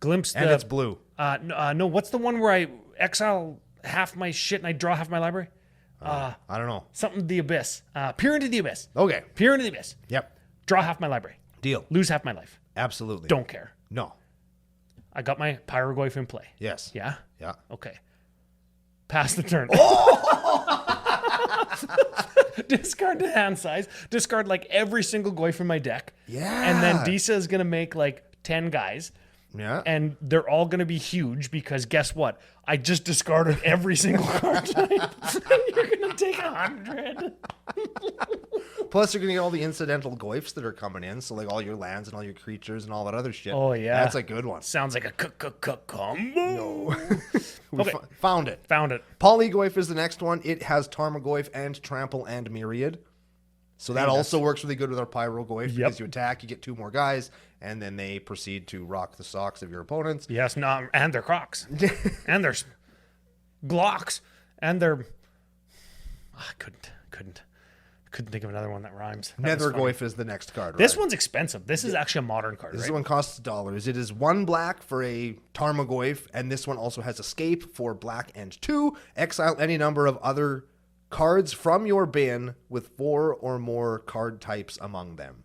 Glimpse And the... it's blue. no, what's the one where I exile half my shit and I draw half my library? I don't know. Something the Abyss. Peer into the Abyss. Okay. Peer into the Abyss. Yep. Draw half my library. Deal. Lose half my life. Absolutely. Don't care. No. I got my Pyrogoyf in play. Yes. Yeah? Yeah. Okay. Pass the turn. Discard the hand size. Discard like every single Goyf in my deck. Yeah. And then Disa is going to make like 10 guys. Yeah. And they're all going to be huge because guess what? I just discarded every single card type. And you're going to take 100. Plus, you're going to get all the incidental Goyfs that are coming in. So, like, all your lands and all your creatures and all that other shit. Oh, yeah. That's a good one. Sounds like a combo. No. We Okay. found it. Found it. Polygoyf is the next one. It has Tarmogoyf and Trample and Myriad. So that also works really good with our Pyrogoyf because you attack, you get 2 more guys, and then they proceed to rock the socks of your opponents. Yes, no, and their Crocs. And their Glocks. And their... I couldn't think of another one that rhymes. That was funny. Nethergoyf is the next card, right? This one's expensive. This is actually a modern card, This right? one costs $. It is 1 black for a Tarmogoyf, and this one also has Escape for black and 2. Exile any number of other cards from your bin with 4 or more card types among them.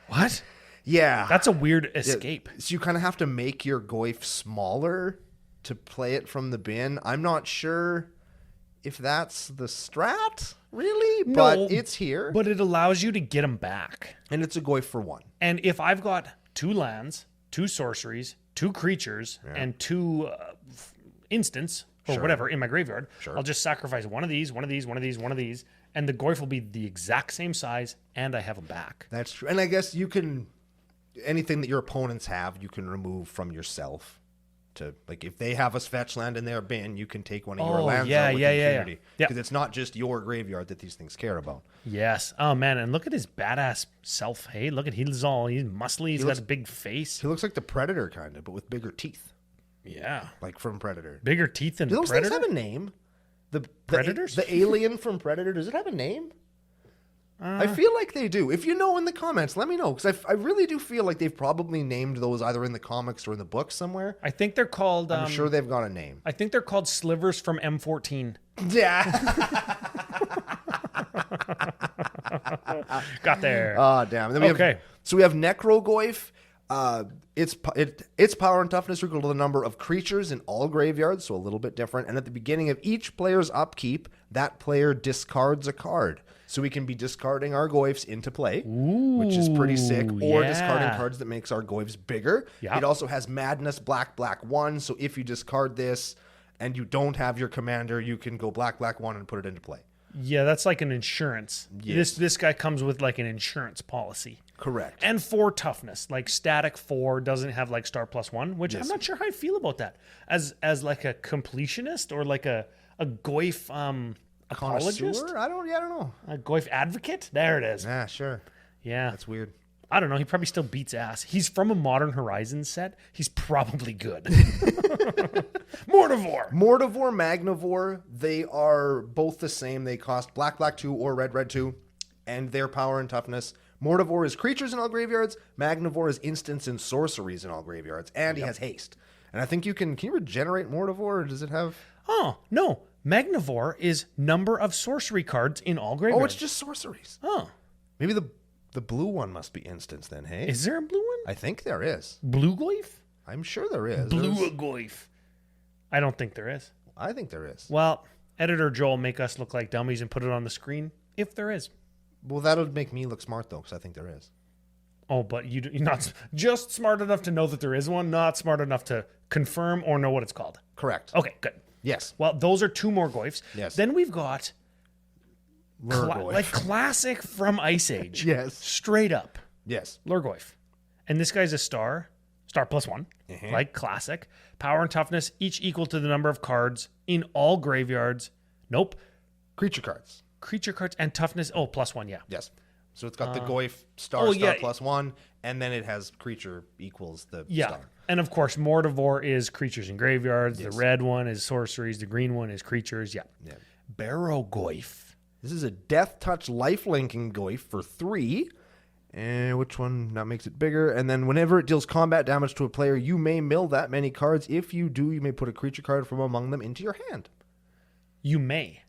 What? Yeah. That's a weird escape. So you kind of have to make your Goyf smaller to play it from the bin. I'm not sure if that's the strat, really, but it's here. But it allows you to get them back. And it's a Goyf for 1. And if I've got 2 lands, 2 sorceries, 2 creatures, and 2 instants, or whatever, in my graveyard, I'll just sacrifice one of these, one of these, one of these, one of these, and the Goyf will be the exact same size, and I have them back. That's true. And I guess you can... Anything that your opponents have, you can remove from yourself. To like, if they have a fetch land in their bin, you can take one of your lands out with impunity. Because it's not just your graveyard that these things care about. Yes. Oh, man. And look at his badass self. Hey, look at he's muscly. He's got a big face. He looks like the Predator, kind of, but with bigger teeth. Yeah. like from Predator. Bigger teeth than Do those Predator? things have a name? The Predators? The alien from Predator, does it have a name? I feel like they do. If you know in the comments, let me know. Because I really do feel like they've probably named those either in the comics or in the books somewhere. I think they're called... I'm sure they've got a name. I think they're called slivers from M14. Yeah. Got there. Oh, damn. And then we have Necrogoyf. Its power and toughness are equal to the number of creatures in all graveyards, so a little bit different. And at the beginning of each player's upkeep, that player discards a card. So we can be discarding our Goyfs into play, which is pretty sick, or discarding cards that makes our Goyfs bigger. Yep. It also has Madness, black, 1. So if you discard this and you don't have your commander, you can go black, 1 and put it into play. Yeah, that's like an insurance. Yes. This guy comes with like an insurance policy. Correct. And 4 toughness. Like static 4 doesn't have like star +1, which I'm not sure how I feel about that. As like a completionist or like a Goyf apologist? I don't know. A Goyf advocate? There it is. Yeah, sure. Yeah. That's weird. I don't know. He probably still beats ass. He's from a Modern Horizons set. He's probably good. Mortivore, Magnivore, they are both the same. They cost black 2 or red 2, and their power and toughness. Mortivore is creatures in all graveyards. Magnivore is instants and sorceries in all graveyards, and he has haste. And I think can you regenerate Mortivore, or does it have... Oh, no. Magnivore is number of sorcery cards in all graveyards. Oh, it's just sorceries. Oh. Maybe the blue one must be instants then, hey? Is there a blue one? I think there is. Blue Goyf? I'm sure there is. Blue Goyf. I don't think there is. I think there is. Well, editor Joel make us look like dummies and put it on the screen if there is. Well, that'll make me look smart, though, because I think there is. Oh, but you're not just smart enough to know that there is one, not smart enough to confirm or know what it's called. Correct. Okay, good. Yes. Well, those are 2 more Goyfs. Yes. Then we've got Lurgoyf. like classic from Ice Age. Yes. Straight up. Yes. Lurgoyf. And this guy's a star +1, like classic. Power and toughness, each equal to the number of cards in all graveyards. Nope. Creature cards. Creature cards and toughness. Oh, +1, yeah. Yes. So it's got the Goyf star +1, and then it has creature equals the star. And of course, Mortivore is creatures in graveyards. Yes. The red one is sorceries. The green one is creatures. Yeah. Barrow-Goyf. This is a death touch lifelinking Goyf for 3. And which one that makes it bigger? And then whenever it deals combat damage to a player, you may mill that many cards. If you do, you may put a creature card from among them into your hand. You may.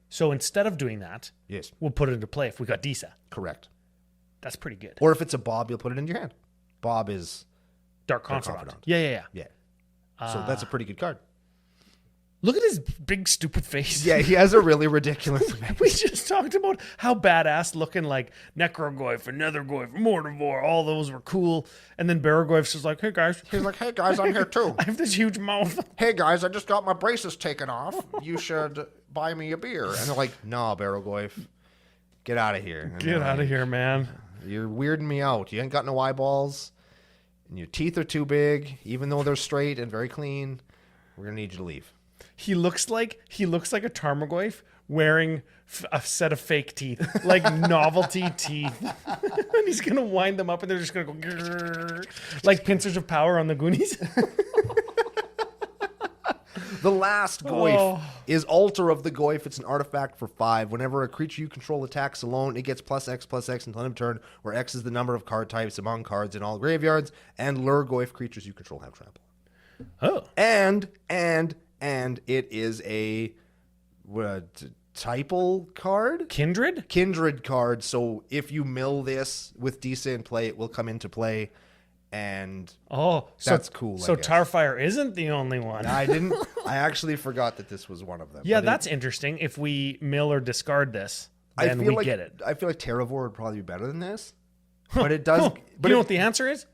So instead of doing that, we'll put it into play if we got Disa. Correct. That's pretty good. Or if it's a Bob, you'll put it into your hand. Bob is Dark Confidant. Yeah. So that's a pretty good card. Look at his big stupid face. Yeah, he has a really ridiculous face. We just talked about how badass looking like Necrogoyf and Nethergoyf, Mortivore, all those were cool. And then Barrow-Goyf's just like, hey guys. He's like, hey guys, I'm here too. I have this huge mouth. Hey guys, I just got my braces taken off. You should buy me a beer. And they're like, nah, Barrow-Goyf, get out of here. And get out of here, man. You're weirding me out. You ain't got no eyeballs. And your teeth are too big, even though they're straight and very clean. We're going to need you to leave. He looks like a Tarmogoyf wearing a set of fake teeth, like novelty teeth. And he's going to wind them up and they're just going to go grrr, like pincers of power on the Goonies. The last Goyf is Altar of the Goyf. It's an artifact for 5. Whenever a creature you control attacks alone, it gets +X until end of turn, where X is the number of card types among cards in all graveyards, and Lurgoyf creatures you control have trample. Oh. And it is a typal card? Kindred card. So if you mill this with Disa in play, it will come into play. And that's cool. So Tarfire isn't the only one. I actually forgot that this was one of them. Yeah, that's interesting. If we mill or discard this, then we get it. I feel like Terravore would probably be better than this. But it does. But you know what the answer is?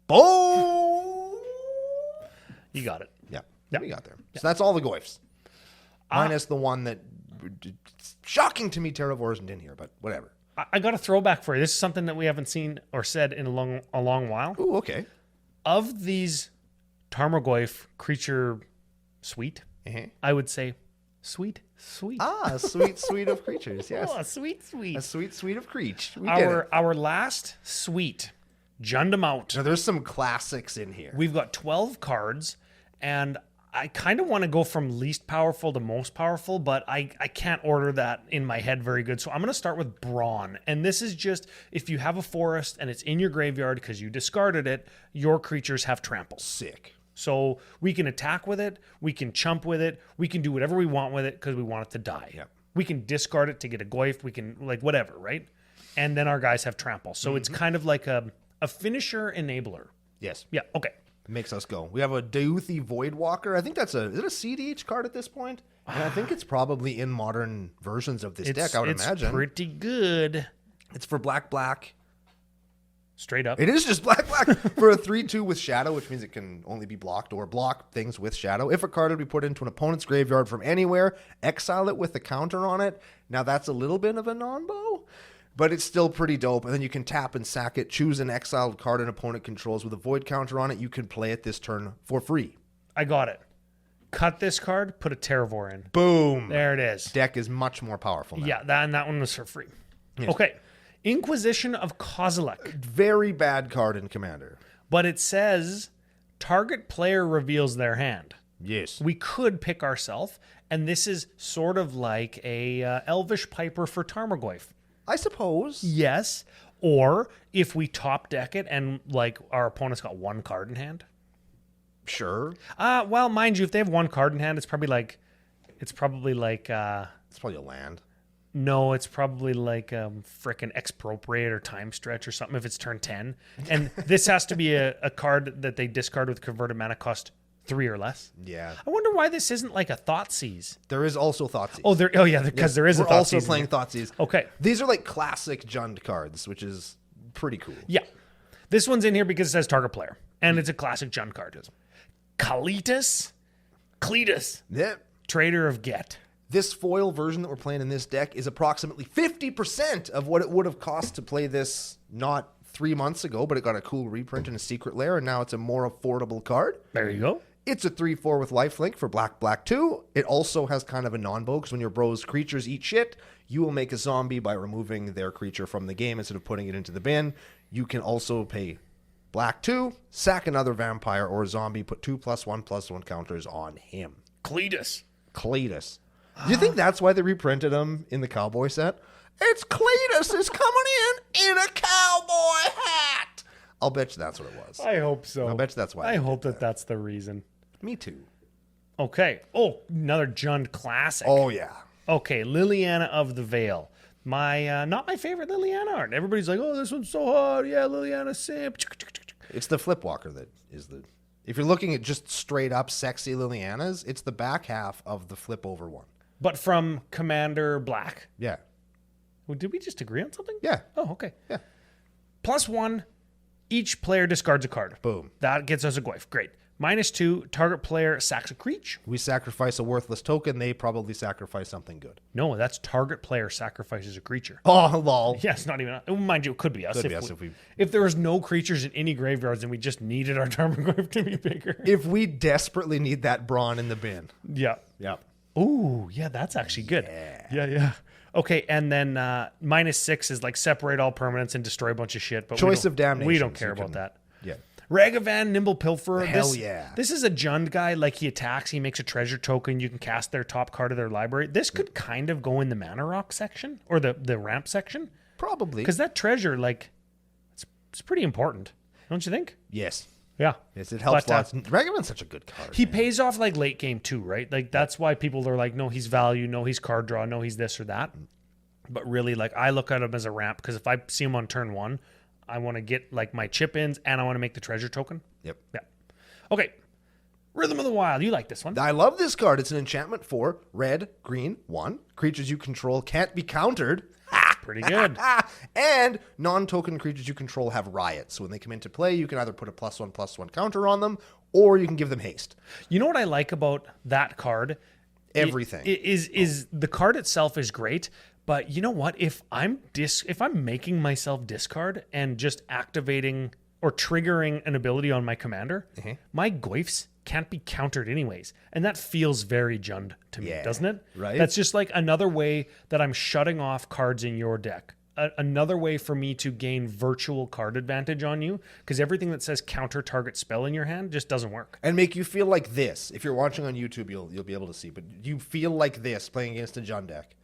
Boom! You got it. Yeah, we got there. So that's all the Goyfs. Minus the one that, it's shocking to me, Terravore isn't in here, but whatever. I got a throwback for you. This is something that we haven't seen or said in a long while. Ooh, okay. Of these Tarmogoyf creature suite, I would say sweet. Ah, sweet of creatures, yes. Oh, sweet. A sweet of creatures. Our last suite, JUND them out. Now, there's some classics in here. We've got 12 cards, And I kind of want to go from least powerful to most powerful, but I can't order that in my head very good. So I'm going to start with Brawn. And this is just, if you have a forest and it's in your graveyard because you discarded it, your creatures have trample. Sick. So we can attack with it, we can chump with it, we can do whatever we want with it because we want it to die. Yep. We can discard it to get a Goyf, we can, like, whatever, right? And then our guys have trample. So it's kind of like a finisher enabler. Yes. Yeah, okay. Makes us go. We have a Deuthi Voidwalker. I think is it a CDH card at this point? And I think it's probably in modern versions of this deck, I would imagine. It's pretty good. It's for black. Straight up. It is just black for a 3/2 with shadow, which means it can only be blocked or block things with shadow. If a card would be put into an opponent's graveyard from anywhere, exile it with a counter on it. Now that's a little bit of a non-bow, but it's still pretty dope. And then you can tap and sack it, choose an exiled card an opponent controls with a void counter on it. You can play it this turn for free. I got it. Cut this card, put a Terravor in. Boom. There it is. Deck is much more powerful now. Yeah, that one was for free. Yes. Okay. Inquisition of Kozilek. Very bad card in Commander. But it says target player reveals their hand. Yes. We could pick ourselves, and this is sort of like a Elvish Piper for Tarmogoyf. I suppose. Yes. Or if we top deck it and like our opponent's got one card in hand. Sure. Well, mind you, if they have one card in hand, it's probably like it's probably a land. No, it's probably like frickin' Expropriate or Time Stretch or something if it's turn 10. And this has to be a card that they discard with converted mana cost 3 or less. Yeah. I wonder why this isn't like a Thoughtseize. There is also Thoughtseize. Oh yeah, because there is a Thoughtseize. We're also playing Thoughtseize. Okay. These are like classic Jund cards, which is pretty cool. Yeah. This one's in here because it says target player. And it's a classic Jund card. Cletus. Yeah. Trader of Get. This foil version that we're playing in this deck is approximately 50% of what it would have cost to play this not 3 months ago, but it got a cool reprint in a secret lair, and now it's a more affordable card. There you go. It's a 3/4 with lifelink for black 2. It also has kind of a non-bow, because when your bro's creatures eat shit, you will make a zombie by removing their creature from the game instead of putting it into the bin. You can also pay black 2, sack another vampire or zombie, put 2+1/+1 counters on him. Cletus. Do you think that's why they reprinted him in the cowboy set? It's Cletus is coming in a cowboy hat. I'll bet you that's what it was. I hope so. I'll bet you that's why. I hope that's the reason. Me too. Okay. Oh, another Jund classic. Oh, yeah. Okay, Liliana of the Veil. My not my favorite Liliana art. Everybody's like, oh, this one's so hard. Yeah, Liliana simp. It's the Flipwalker that is the... If you're looking at just straight up sexy Lilianas, it's the back half of the flip over one. But from Commander Black. Yeah. Well, did we just agree on something? Yeah. Oh, okay. Yeah. +1, each player discards a card. Boom. That gets us a Goyf. Great. -2, target player sacks a creature. We sacrifice a worthless token. They probably sacrifice something good. No, that's target player sacrifices a creature. Oh, lol. Yeah, it's not even... Mind you, it could be us. Could be us if there was no creatures in any graveyards and we just needed our Tarmogoyf to be bigger. If we desperately need that brawn in the bin. Yeah. Yeah. Ooh, yeah, that's actually good. Yeah. Okay, and then -6 is like separate all permanents and destroy a bunch of shit. But Choice of Damnation. We don't care about that. Yeah. Ragavan, Nimble Pilferer. Hell yeah. This is a Jund guy. Like, he attacks, he makes a treasure token. You can cast their top card of their library. This could kind of go in the Mana Rock section or the ramp section. Probably. Because that treasure, like, it's pretty important. Don't you think? Yes. Yeah. Yes, it helps lots. Ragavan's such a good card. He pays off like late game too, right? Like, that's why people are like, no, he's value, no, he's card draw, no, he's this or that. But really, like, I look at him as a ramp because if I see him on turn 1, I want to get like my chip-ins and I want to make the treasure token. Yep. Yeah. Okay. Rhythm of the Wild. You like this one. I love this card. It's an enchantment for red, green, 1. Creatures you control can't be countered. Pretty good. And non-token creatures you control have riot. So when they come into play, you can either put a +1/+1 counter on them, or you can give them haste. You know what I like about that card? Everything. Is the card itself is great, but you know what? If I'm making myself discard and just activating or triggering an ability on my commander, my Goyfs can't be countered anyways. And that feels very Jund to me, doesn't it? Right. That's just like another way that I'm shutting off cards in your deck. another way for me to gain virtual card advantage on you, because everything that says counter target spell in your hand just doesn't work. And make you feel like this. If you're watching on YouTube, you'll be able to see. But you feel like this playing against a JUND deck.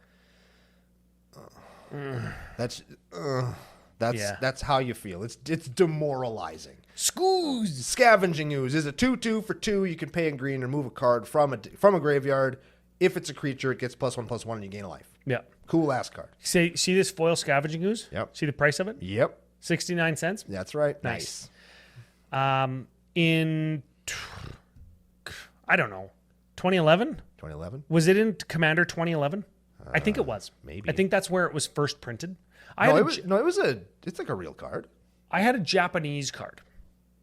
That's how you feel. It's demoralizing. Scoos! Scavenging Ooze is a 2/2 for 2. You can pay in green and remove a card from a graveyard. If it's a creature, it gets +1/+1 and you gain a life. Yeah. Cool ass card. See this foil Scavenging Ooze? Yep. See the price of it? Yep. 69 cents? That's right. Nice. In, I don't know, 2011? 2011? Was it in Commander 2011? I think it was. Maybe. I think that's where it was first printed. It's like a real card. I had a Japanese card.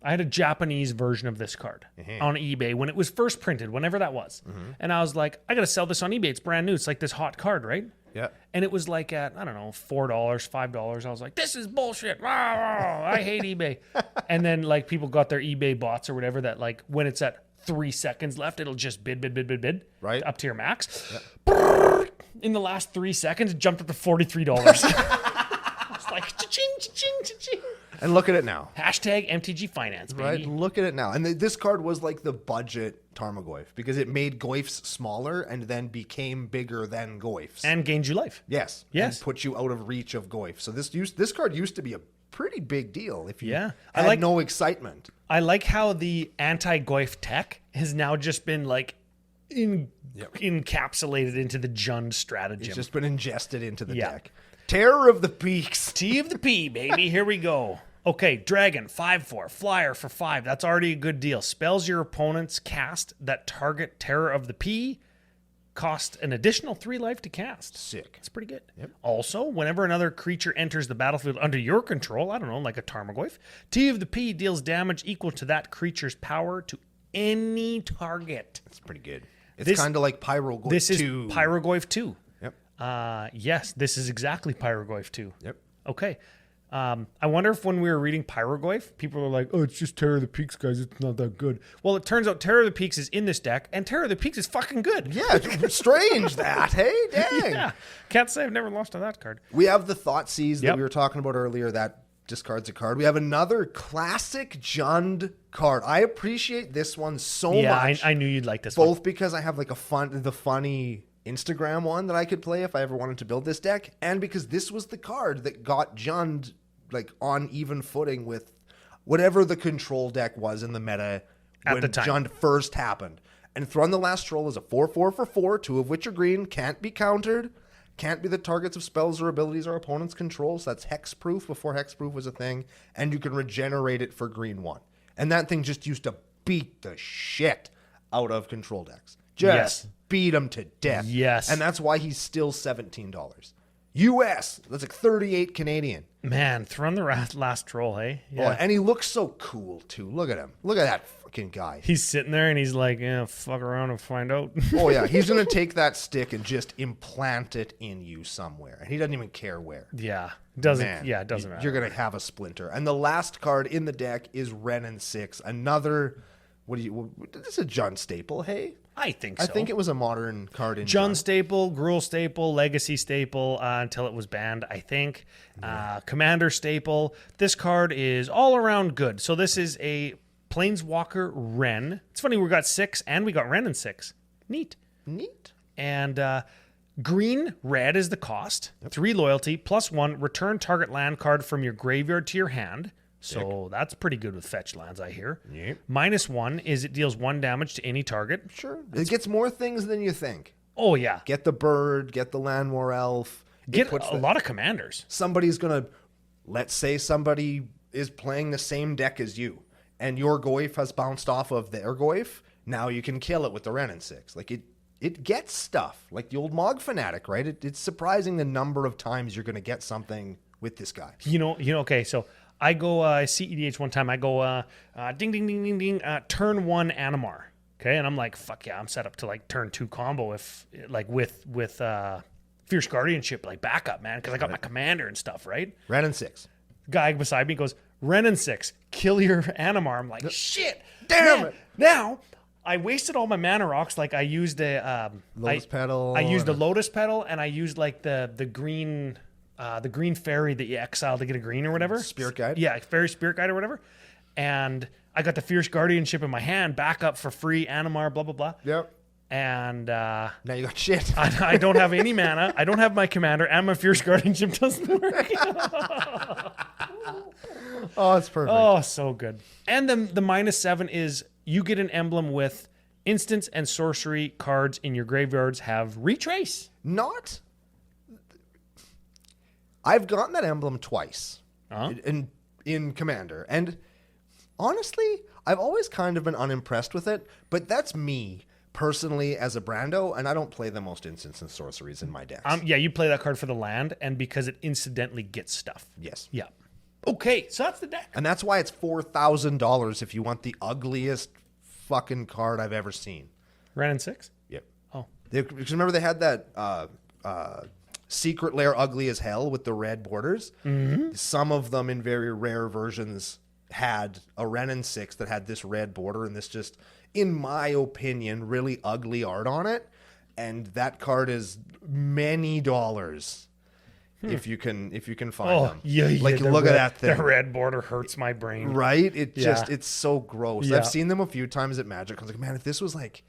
I had a Japanese version of this card on eBay when it was first printed, whenever that was. And I was like, I got to sell this on eBay. It's brand new. It's like this hot card, right? Yeah. And it was like at, I don't know, $4, $5. I was like, this is bullshit. I hate eBay. And then like people got their eBay bots or whatever that like when it's at 3 seconds left, it'll just bid. Right. Up to your max. Yeah. In the last 3 seconds, it jumped up to $43. It's like, cha-ching. And look at it now. Hashtag MTG Finance, baby. Right? Look at it now. And this card was like the budget Tarmogoyf because it made Goyfs smaller and then became bigger than Goyfs. And gained you life. Yes. Yes. And put you out of reach of Goyf. So this card used to be a pretty big deal if you had no excitement. I like how the anti-Goyf tech has now just been like encapsulated into the JUND stratagem. It's just been ingested into the deck. Terror of the Peaks. T of the P, baby. Here we go. Okay, Dragon, 5/4, Flyer for 5. That's already a good deal. Spells your opponents cast that target Terror of the P cost an additional 3 life to cast. Sick. It's pretty good. Yep. Also, whenever another creature enters the battlefield under your control, I don't know, like a Tarmogoyf, T of the P deals damage equal to that creature's power to any target. That's pretty good. It's kind of like Pyrogoyf 2. This is Pyrogoyf 2. Yep. Yes, this is exactly Pyrogoyf 2. Yep. Okay. I wonder if when we were reading Pyrogoyf, people are like, oh, it's just Terror of the Peaks, guys. It's not that good. Well, it turns out Terror of the Peaks is in this deck, and Terror of the Peaks is fucking good. Yeah, it's strange that. Hey, dang. Yeah. Can't say I've never lost to that card. We have the Thoughtseize that we were talking about earlier. That discards a card. We have another classic JUND card. I appreciate this one so much. Yeah, I knew you'd like this one. Both because I have like the funny Instagram one that I could play if I ever wanted to build this deck, and because this was the card that got JUND like on even footing with whatever the control deck was in the meta at the time JUND first happened. And Thrun the Last Troll is a 4/4 for 4, 2 of which are green, can't be countered, can't be the targets of spells or abilities our opponents control. So that's hexproof before hexproof was a thing, and you can regenerate it for green 1. And that thing just used to beat the shit out of control decks. Just beat them to death. Yes. And that's why he's still $17. US. That's like 38 Canadian. Man, Thrun the Last Troll, hey? Yeah. Oh, and he looks so cool, too. Look at him. Look at that fucking guy. He's sitting there and he's like, yeah, fuck around and find out. Oh, yeah. He's going to take that stick and just implant it in you somewhere. And he doesn't even care where. Yeah. It doesn't matter. You're going to have a splinter. And the last card in the deck is Renin 6. Another, this is a JUND staple, hey? I think so. I think it was a modern card in JUND staple, Gruul staple, Legacy staple until it was banned, I think. Commander staple. This card is all around good. So this is a Planeswalker Ren. It's funny, we got 6 and we got Ren in 6. Neat. And green, red is the cost. 3 loyalty, +1, return target land card from your graveyard to your hand. So that's pretty good with fetch lands, I hear. Yep. -1 is it deals 1 damage to any target. Sure. It gets more things than you think. Oh, yeah. Get the bird, get the Landmore Elf. Get a lot of commanders. Somebody's going to, let's say somebody is playing the same deck as you, and your Goyf has bounced off of their Goyf. Now you can kill it with the Renin 6. Like it gets stuff. Like the old Mog Fanatic, right? It's surprising the number of times you're going to get something with this guy. You know, okay, so I go, I see EDH one time, I go, ding, ding, ding, ding, ding, turn 1 Animar. Okay, and I'm like, fuck yeah, I'm set up to like turn 2 combo if, like with Fierce Guardianship, like backup, man, because I got my commander and stuff, right? Renin 6. Guy beside me goes, Renin 6, kill your Animar. I'm like, shit. Damn it. Now, I wasted all my mana rocks, like I used a... Lotus Petal. I used a Lotus Petal, and I used like the green... the green fairy that you exile to get a green or whatever. Spirit Guide? Yeah, fairy spirit guide or whatever. And I got the Fierce Guardianship in my hand, backup for free, Animar, blah, blah, blah. Yep. And now you got shit. I don't have any mana. I don't have my commander, and my Fierce Guardianship doesn't work. Oh, it's perfect. Oh, so good. And then the -7 is you get an emblem with instants and sorcery cards in your graveyards have retrace. Not. I've gotten that emblem twice in Commander, and honestly, I've always kind of been unimpressed with it. But that's me personally as a Brando, and I don't play the most instants and sorceries in my decks. Yeah, you play that card for the land, and because it incidentally gets stuff. Yes. Yeah. Okay, so that's the deck. And that's why it's $4,000 if you want the ugliest fucking card I've ever seen. Ran in 6? Yep. Oh. Because remember they had that Secret Lair ugly as hell with the red borders? Mm-hmm. Some of them in very rare versions had a Renin 6 that had this red border and this just, in my opinion, really ugly art on it. And that card is many dollars. If you can find them. Yeah, like look at that thing. The red border hurts my brain. Right? It's so gross. Yeah. I've seen them a few times at Magic. I was like, man, if this was like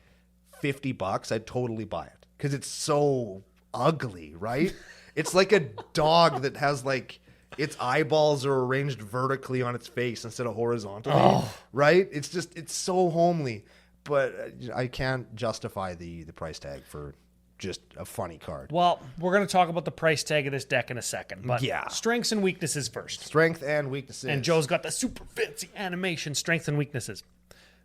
$50, I'd totally buy it. Because it's so ugly, right? It's like a dog that has like its eyeballs are arranged vertically on its face instead of horizontally. Right? It's so homely. But I can't justify the price tag for just a funny card. Well, we're going to talk about the price tag of this deck in a second. But yeah. Strengths and weaknesses first. Strength and weaknesses. And Joe's got the super fancy animation, strengths and weaknesses.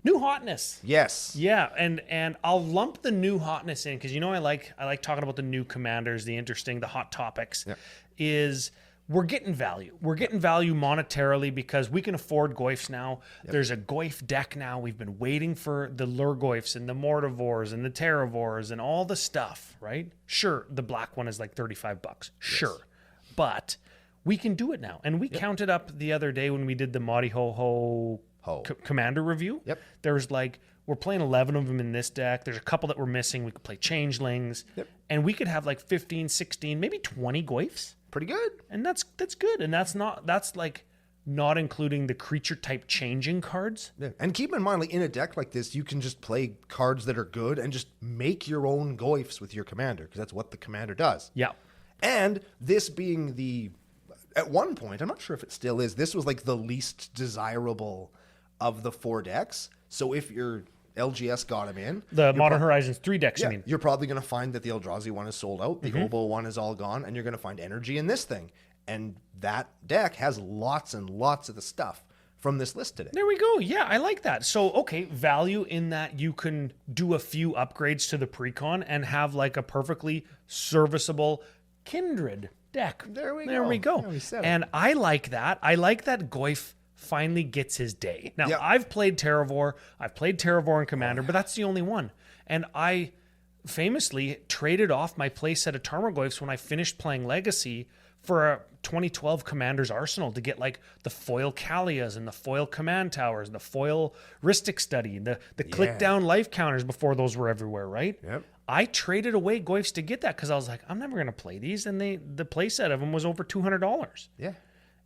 New hotness. Yes. Yeah, and I'll lump the new hotness in because I like talking about the new commanders, the interesting, the hot topics. Yeah. Is we're getting value. We're getting value monetarily because we can afford Goyfs now. Yep. There's a Goyf deck now. We've been waiting for the Lure Goyfs and the Mortivores and the Terravores and all the stuff, right? Sure, the black one is like $35. Sure. Yes. But we can do it now. And we counted up the other day when we did the Madi Ho Commander review. Yep. There's like, we're playing 11 of them in this deck. There's a couple that we're missing. We could play Changelings. Yep. And we could have like 15, 16, maybe 20 Goyfs. Pretty good. And that's good. And that's like not including the creature type changing cards. Yeah. And keep in mind, like in a deck like this, you can just play cards that are good and just make your own Goyfs with your commander, because that's what the commander does. Yeah. And this being at one point, I'm not sure if it still is, this was like the least desirable of the 4 decks. So if your LGS got him in. The Modern Horizons 3 decks, You're probably going to find that the Eldrazi one is sold out. The Oboe one is all gone. And you're going to find energy in this thing. And that deck has lots and lots of the stuff from this list today. There we go. Yeah, I like that. So, okay, value in that you can do a few upgrades to the precon and have like a perfectly serviceable Kindred deck. There we go. Yeah, and I like that. I like that Goyf finally gets his day. Now, I've played Terravore. I've played Terravore and Commander, but that's the only one. And I famously traded off my playset of Tarmogoyfs when I finished playing Legacy for a 2012 Commander's Arsenal to get like the foil Kalias and the foil Command Towers and the foil Rhystic Study, the click down life counters before those were everywhere, right? Yep. I traded away Goyfs to get that because I was like, I'm never going to play these. And the playset of them was over $200. Yeah.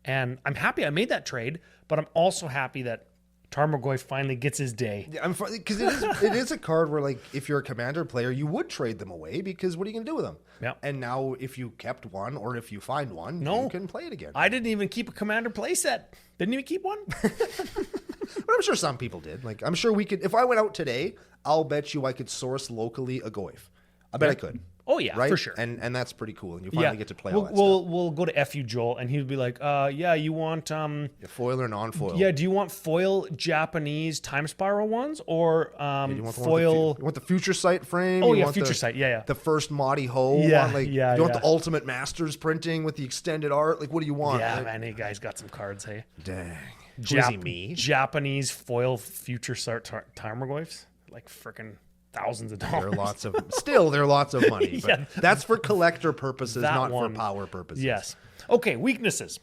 And I'm happy I made that trade, but I'm also happy that Tarmogoyf finally gets his day. Yeah, because it is a card where, like, if you're a Commander player, you would trade them away because what are you going to do with them? Yeah. And now, if you kept one or if you find one, you can play it again. I didn't even keep a Commander playset. Didn't even keep one. But I'm sure some people did. Like, I'm sure we could. If I went out today, I'll bet you I could source locally a Goyf. I bet I could. Oh, yeah, right? for sure. And that's pretty cool. And you finally get to play all that stuff. We'll go to FU Joel, and he'd be like, you want... foil or non-foil? Yeah, do you want foil Japanese time spiral ones, or foil... You want the Future Sight frame? Oh, you yeah, want Future Sight, yeah. The first Madi Ho one? Like, you want the Ultimate Masters printing with the extended art? Like, what do you want? Yeah, man, you guys got some cards, hey? Dang. Me? Japanese foil Future Sight Tarmogoyfs? Like, freaking... thousands of dollars. There are lots of money. But that's for collector purposes, not for power purposes. Yes. Okay, weaknesses.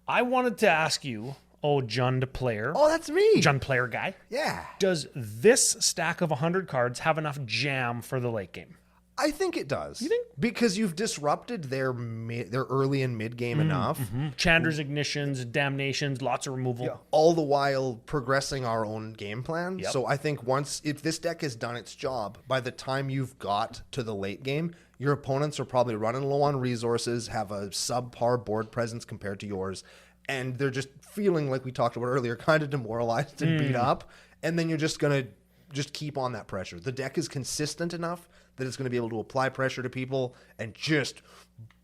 I wanted to ask you, JUND player. Oh, that's me. JUND player guy. Yeah. Does this stack of 100 cards have enough jam for the late game? I think it does. You think? Because you've disrupted their early and mid game enough. Chandra's Ignitions, Damnations, lots of removal. All the while progressing our own game plan. Yep. So I think if this deck has done its job, by the time you've got to the late game, your opponents are probably running low on resources, have a subpar board presence compared to yours, and they're just feeling, like we talked about earlier, kind of demoralized and beat up. And then you're just going to just keep on that pressure. The deck is consistent enough that it's going to be able to apply pressure to people and just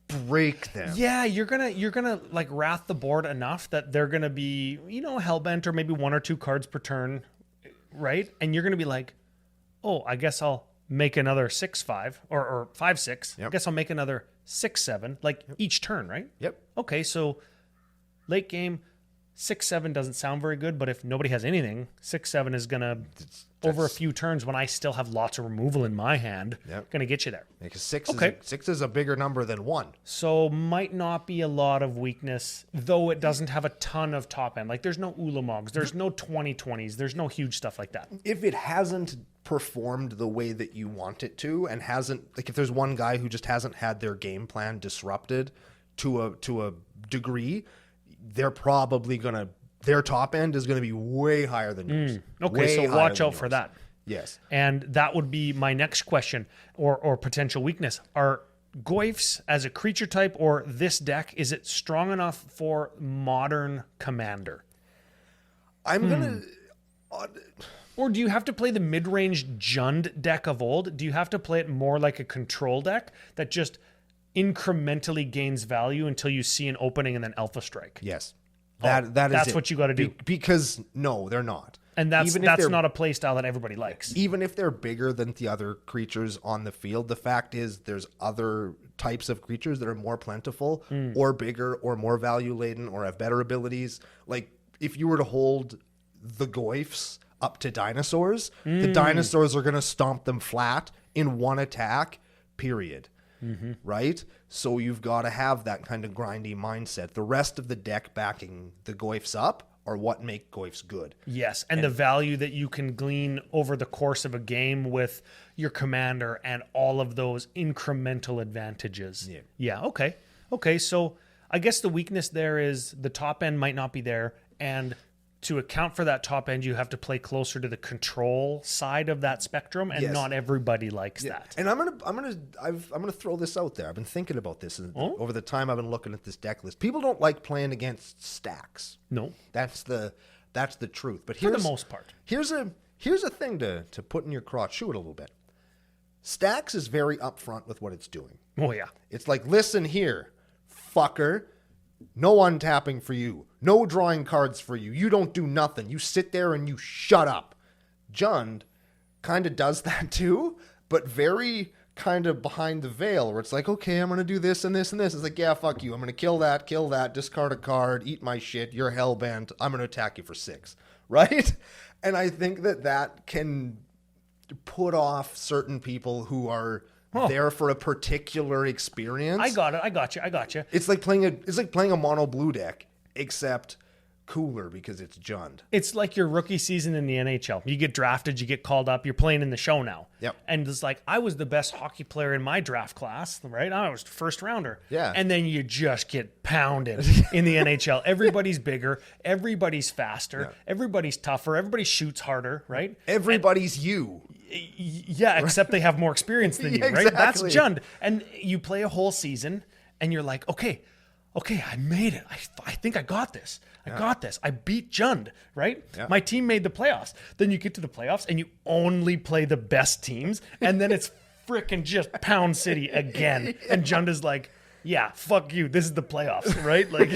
break them. Yeah, you're gonna like wrath the board enough that they're gonna be, hellbent or maybe 1 or 2 cards per turn, right? And you're gonna be like, oh, I guess I'll make another 6/5 or 5/6. Yep. I guess I'll make another 6/7, like each turn, right? Yep. Okay, so late game 6/7 doesn't sound very good, but if nobody has anything, 6/7 is gonna over a few turns when I still have lots of removal in my hand, gonna get you there. Because 6 is a bigger number than 1. So might not be a lot of weakness, though it doesn't have a ton of top end. Like there's no Ulamogs, there's no 2020s, there's no huge stuff like that. If it hasn't performed the way that you want it to, and hasn't, like if there's one guy who just hasn't had their game plan disrupted to a degree, they're probably gonna, their top end is going to be way higher than yours. Okay, Way so higher watch than out for yours. that. Yes. And that would be my next question or potential weakness. Are Goyfs as a creature type or this deck, is it strong enough for modern Commander? I'm going to... Or do you have to play the mid-range JUND deck of old? Do you have to play it more like a control deck that just incrementally gains value until you see an opening and then Alpha Strike? Yes. That's is it. what you got to do. Because, no, they're not. And that's not a play style that everybody likes. Even if they're bigger than the other creatures on the field, the fact is there's other types of creatures that are more plentiful or bigger or more value laden or have better abilities. Like if you were to hold the Goyfs up to dinosaurs, the dinosaurs are going to stomp them flat in one attack, period. Right? So you've got to have that kind of grindy mindset. The rest of the deck backing the Goyfs up are what make Goyfs good. Yes, and the value that you can glean over the course of a game with your commander and all of those incremental advantages. Yeah, okay. Okay, so I guess the weakness there is the top end might not be there, and to account for that top end, you have to play closer to the control side of that spectrum, and not everybody likes that. And I'm gonna throw this out there. I've been thinking about this over the time I've been looking at this deck list. People don't like playing against stacks. No, that's the truth. But for the most part, here's a thing to put in your crotch. Chew it a little bit. Stacks is very upfront with what it's doing. Oh yeah, it's like, listen here, fucker. No untapping for you. No drawing cards for you. You don't do nothing. You sit there and you shut up. JUND kind of does that too, but very kind of behind the veil where it's like, okay, I'm going to do this and this and this. It's like, yeah, fuck you. I'm going to kill that, discard a card, eat my shit. You're hellbent. I'm going to attack you for 6. Right? And I think that can put off certain people who are there for a particular experience. I got you. It's like playing a mono blue deck, except cooler because it's JUND. It's like your rookie season in the NHL. You get drafted, you get called up, you're playing in the show now. Yep. And it's like, I was the best hockey player in my draft class, right? I was the first rounder. Yeah. And then you just get pounded in the NHL. Everybody's bigger, everybody's faster, everybody's tougher, everybody shoots harder, right? Everybody's you. Yeah, except they have more experience than you, right? Exactly. That's JUND. And you play a whole season and you're like, okay, I made it. I think I got this. I beat JUND, right? Yeah. My team made the playoffs. Then you get to the playoffs and you only play the best teams. And then it's freaking just Pound City again. And JUND is like, yeah, fuck you. This is the playoffs, right? Like,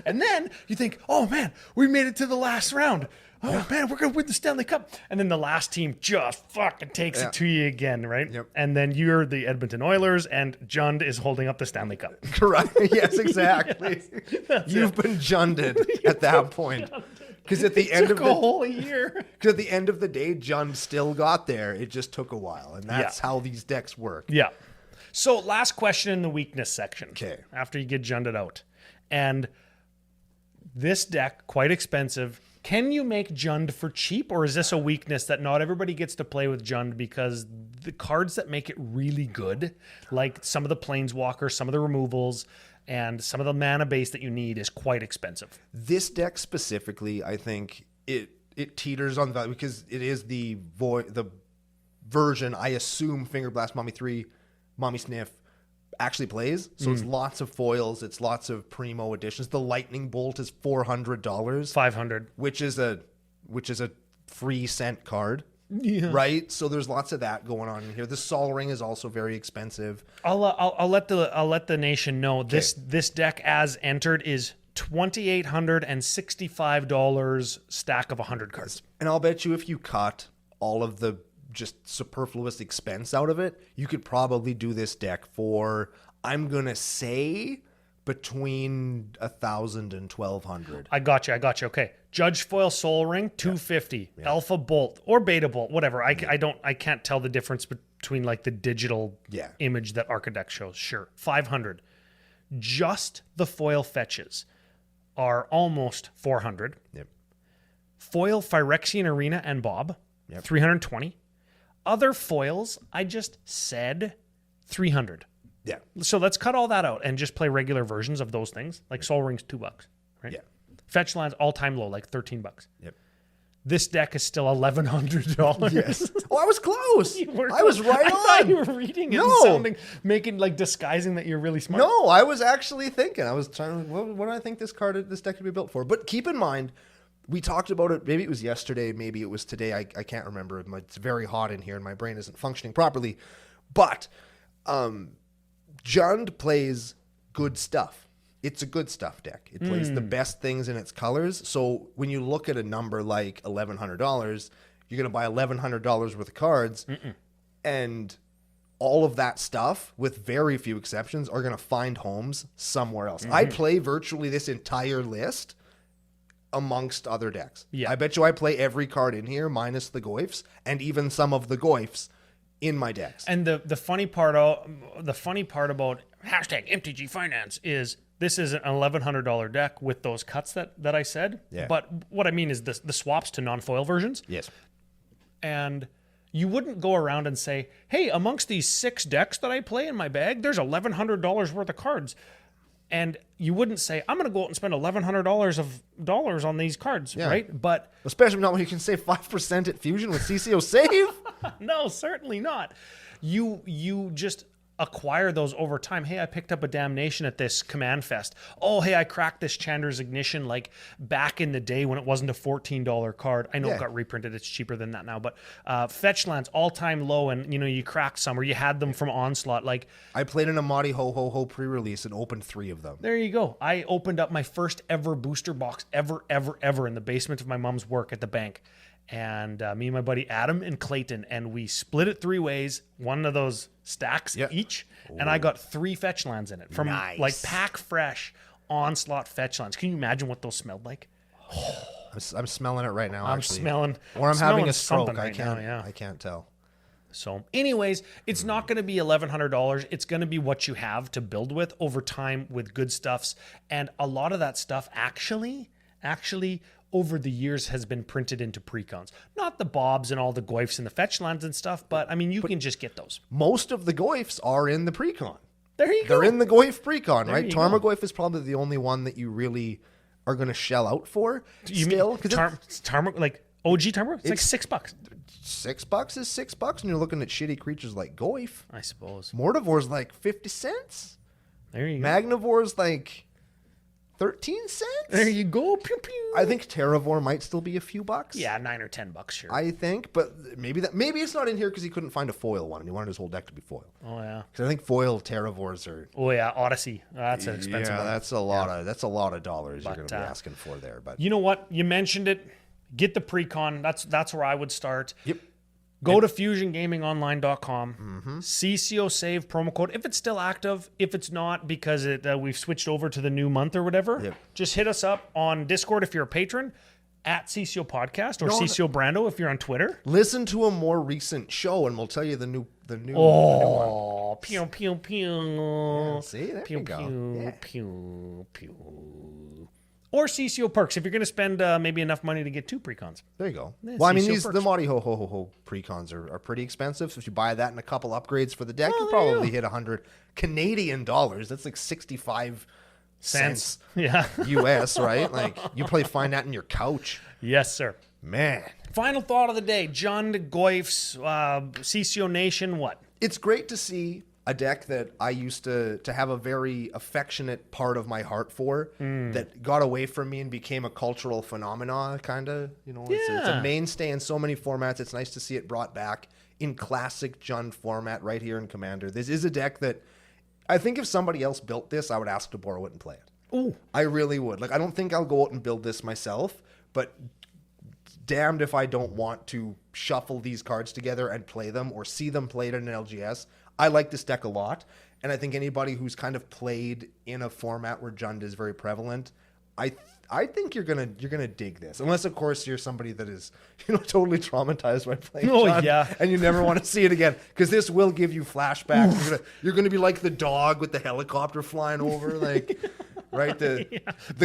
and then you think, oh man, we made it to the last round. Oh man, we're going to win the Stanley Cup. And then the last team just fucking takes it to you again, right? Yep. And then you're the Edmonton Oilers and JUND is holding up the Stanley Cup. Correct. Yes, exactly. You've been JUNDed at that point. Because at the end of a whole year. Because at the end of the day, JUND still got there. It just took a while. And that's how these decks work. Yeah. So last question in the weakness section. Okay. After you get JUNDed out. And this deck, quite expensive, Can you make Jund for cheap, or is this a weakness that not everybody gets to play with Jund because the cards that make it really good, like some of the Planeswalkers, some of the removals, and some of the mana base that you need is quite expensive? This deck specifically, I think it teeters on value because it is the version, I assume, Finger Blast Mommy 3, Mommy Sniff actually plays. So it's lots of foils, it's lots of primo editions. The Lightning Bolt is $400, $500, which is a free cent card, right? So there's lots of that going on in here. The Sol Ring is also very expensive. I'll let the nation know this deck as entered is $2,865 stack of 100 cards. And I'll bet you if you cut all of the just superfluous expense out of it, you could probably do this deck for, I'm gonna say, between 1,000 and 1,200. I got you. Okay. Judge Foil Soul Ring, $250. Yeah. Alpha Bolt or Beta Bolt, whatever. I can't tell the difference between like the digital image that Architect shows. Sure. $500. Just the foil fetches are almost $400. Yep. Foil Phyrexian Arena and Bob, $320. Other foils, I just said $300. Yeah. So let's cut all that out and just play regular versions of those things. Like Soul Ring's $2, right? Yeah. Fetch lands all-time low, like $13. Yep. This deck is still $1,100. Yes. Oh, I was close. I was right on. I thought you were reading it and sounding, disguising that you're really smart. No, I was actually thinking. I was trying. What do I think this deck could be built for? But keep in mind, we talked about it. Maybe it was yesterday. Maybe it was today. I can't remember. It's very hot in here, and my brain isn't functioning properly. But Jund plays good stuff. It's a good stuff deck. It plays the best things in its colors. So when you look at a number like $1,100, you're going to buy $1,100 worth of cards, and all of that stuff, with very few exceptions, are going to find homes somewhere else. I play virtually this entire list amongst other decks. Yeah. I bet you I play every card in here minus the Goyfs, and even some of the Goyfs in my decks. And the funny part about hashtag MTG Finance is this is an $1,100 deck with those cuts that I said. Yeah. But what I mean is the swaps to non-foil versions. Yes. And you wouldn't go around and say, hey, amongst these 6 decks that I play in my bag, there's $1,100 worth of cards. And you wouldn't say, I'm going to go out and spend $1,100 on these cards, right? But especially not when you can save 5% at Fusion with CCO Save. No, certainly not. You just acquire those over time. Hey, I picked up a Damnation at this Command Fest. Oh, hey, I cracked this Chandra's Ignition like back in the day when it wasn't a $14 card. I know it got reprinted. It's cheaper than that now. But fetch lands all-time low, and you cracked some, or you had them from Onslaught. Like I played an Amadi Ho Ho Ho pre-release and opened 3 of them. There you go. I opened up my first ever booster box ever in the basement of my mom's work at the bank. And me and my buddy Adam and Clayton, and we split it 3 ways, one of those stacks each, and I got 3 fetch lands in it from like pack fresh Onslaught fetch lands. Can you imagine what those smelled like? I'm smelling it right now. I'm smelling, or I'm having a stroke. Right I can't tell. So, anyways, it's not going to be $1,100. It's going to be what you have to build with over time with good stuffs, and a lot of that stuff actually over the years has been printed into precons. Not the Bobs and all the Goyfs and the fetch lands and stuff, but I mean, you can just get those. Most of the Goyfs are in the precon. There you go. They're in the Goyf precon, right? Tarmogoyf is probably the only one that you really are going to shell out for. You mean like OG Tarmogoyf? It's like $6. $6 is $6, and you're looking at shitty creatures like Goyf. I suppose. Mortivor's like 50 cents. There you go. Magnivore's like 13 cents? There you go. Pew, pew. I think Terravore might still be a few bucks. Yeah, $9 or $10, sure. I think, but maybe it's not in here because he couldn't find a foil one and he wanted his whole deck to be foil. Oh yeah. Because I think foil Terravores are. Oh yeah, Odyssey. That's an expensive one. That's a lot of dollars you're going to be asking for there. But you know what? You mentioned it. Get the precon. That's where I would start. Yep. Go to fusiongamingonline.com, CCO Save promo code, if it's still active. If it's not, because we've switched over to the new month or whatever, just hit us up on Discord if you're a patron, at CCO Podcast, or CCO Brando if you're on Twitter. Listen to a more recent show and we'll tell you the new Oh, pew, pew, pew. Yeah, see, there pew, you go. pew, Yeah. pew, pew. Or CCO perks if you're going to spend maybe enough money to get 2 precons. There you go. Yeah, Well, I mean, CCO the Mighty Ho Ho Ho Ho precons are pretty expensive. So if you buy that and a couple upgrades for the deck, you there you probably go. hit 100 Canadian dollars. That's like 65 cents Yeah. US, right? Like you probably find that in your couch. Yes, sir. Man, Final thought of the day. JUND, Goyf's, CCO Nation, what? it's great to see a deck that I used to have a very affectionate part of my heart for that got away from me and became a cultural phenomenon, kind of. You know, it's a Yeah. mainstay in so many formats. It's nice to see it brought back in classic JUND format right here in Commander. This is a deck that I think if somebody else built this, I would ask to borrow it and play it. Ooh. I really would. Like, I don't think I'll go out and build this myself, but damned if I don't want to shuffle these cards together and play them or see them played in an LGS. I like this deck a lot, and I think anybody who's kind of played in a format where JUND is very prevalent, I think you're gonna dig this. Unless, of course, you're somebody that is totally traumatized by playing JUND, yeah. and you never want to see it again because this will give you flashbacks. You're gonna be like the dog with the helicopter flying over, like. Right, the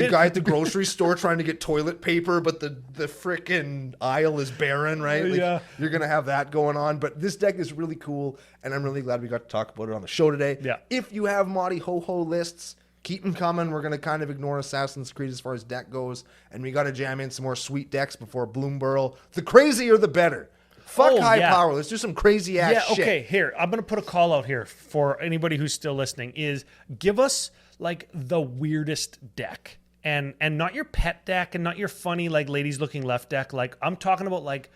guy at the grocery store trying to get toilet paper, but the frickin' aisle is barren, right? Like, Yeah. You're gonna have that going on. But this deck is really cool, and I'm really glad we got to talk about it on the show today. Yeah. If you have Mighty Ho Ho lists, keep them coming. We're gonna kind of ignore Assassin's Creed as far as deck goes, and we got to jam in some more sweet decks before Bloomburrow. The crazier, the better. Fuck high power. Let's do some crazy ass shit. Okay, here. I'm going to put a call out here for anybody who's still listening is give us like the weirdest deck. And not your pet deck and not your funny like ladies looking left deck. Like I'm talking about like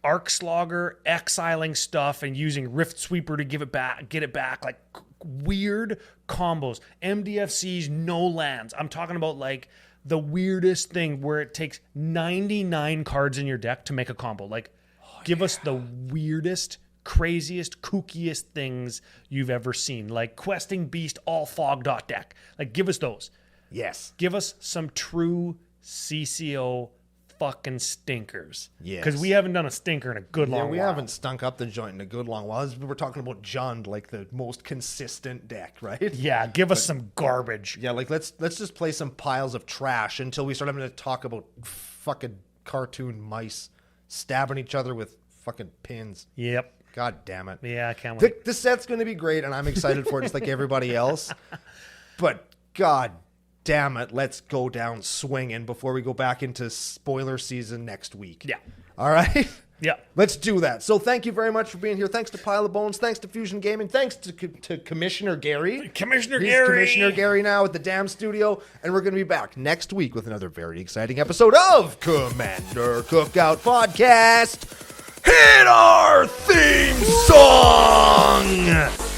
Arc Slogger exiling stuff and using Rift Sweeper to get it back like weird combos. MDFCs, no lands. I'm talking about like the weirdest thing where it takes 99 cards in your deck to make a combo. Like give us the weirdest, craziest, kookiest things you've ever seen. Like Questing Beast, all fog dot deck. Like, give us those. Yes. Give us some true CCO fucking stinkers. Yes. Because we haven't done a stinker in a good long Yeah, while. we haven't stunk up the joint in a good long while. We're talking about JUND, like the most consistent deck, right? Yeah, give us some garbage. Yeah, like let's just play some piles of trash until we start having to talk about fucking cartoon mice stabbing each other with fucking pins. Yep. God damn it. Yeah, I can't wait. The set's going to be great, and I'm excited for it just like everybody else. But God damn it, let's go down swinging before we go back into spoiler season next week. Yeah. All right? Yeah. Let's do that. So thank you very much for being here. Thanks to Pile of Bones. Thanks to Fusion Gaming. Thanks to Commissioner Gary. Commissioner He's Gary. Commissioner Gary now at the Damn Studio. And we're going to be back next week with another very exciting episode of Commander Cookout Podcast. Hit our theme song!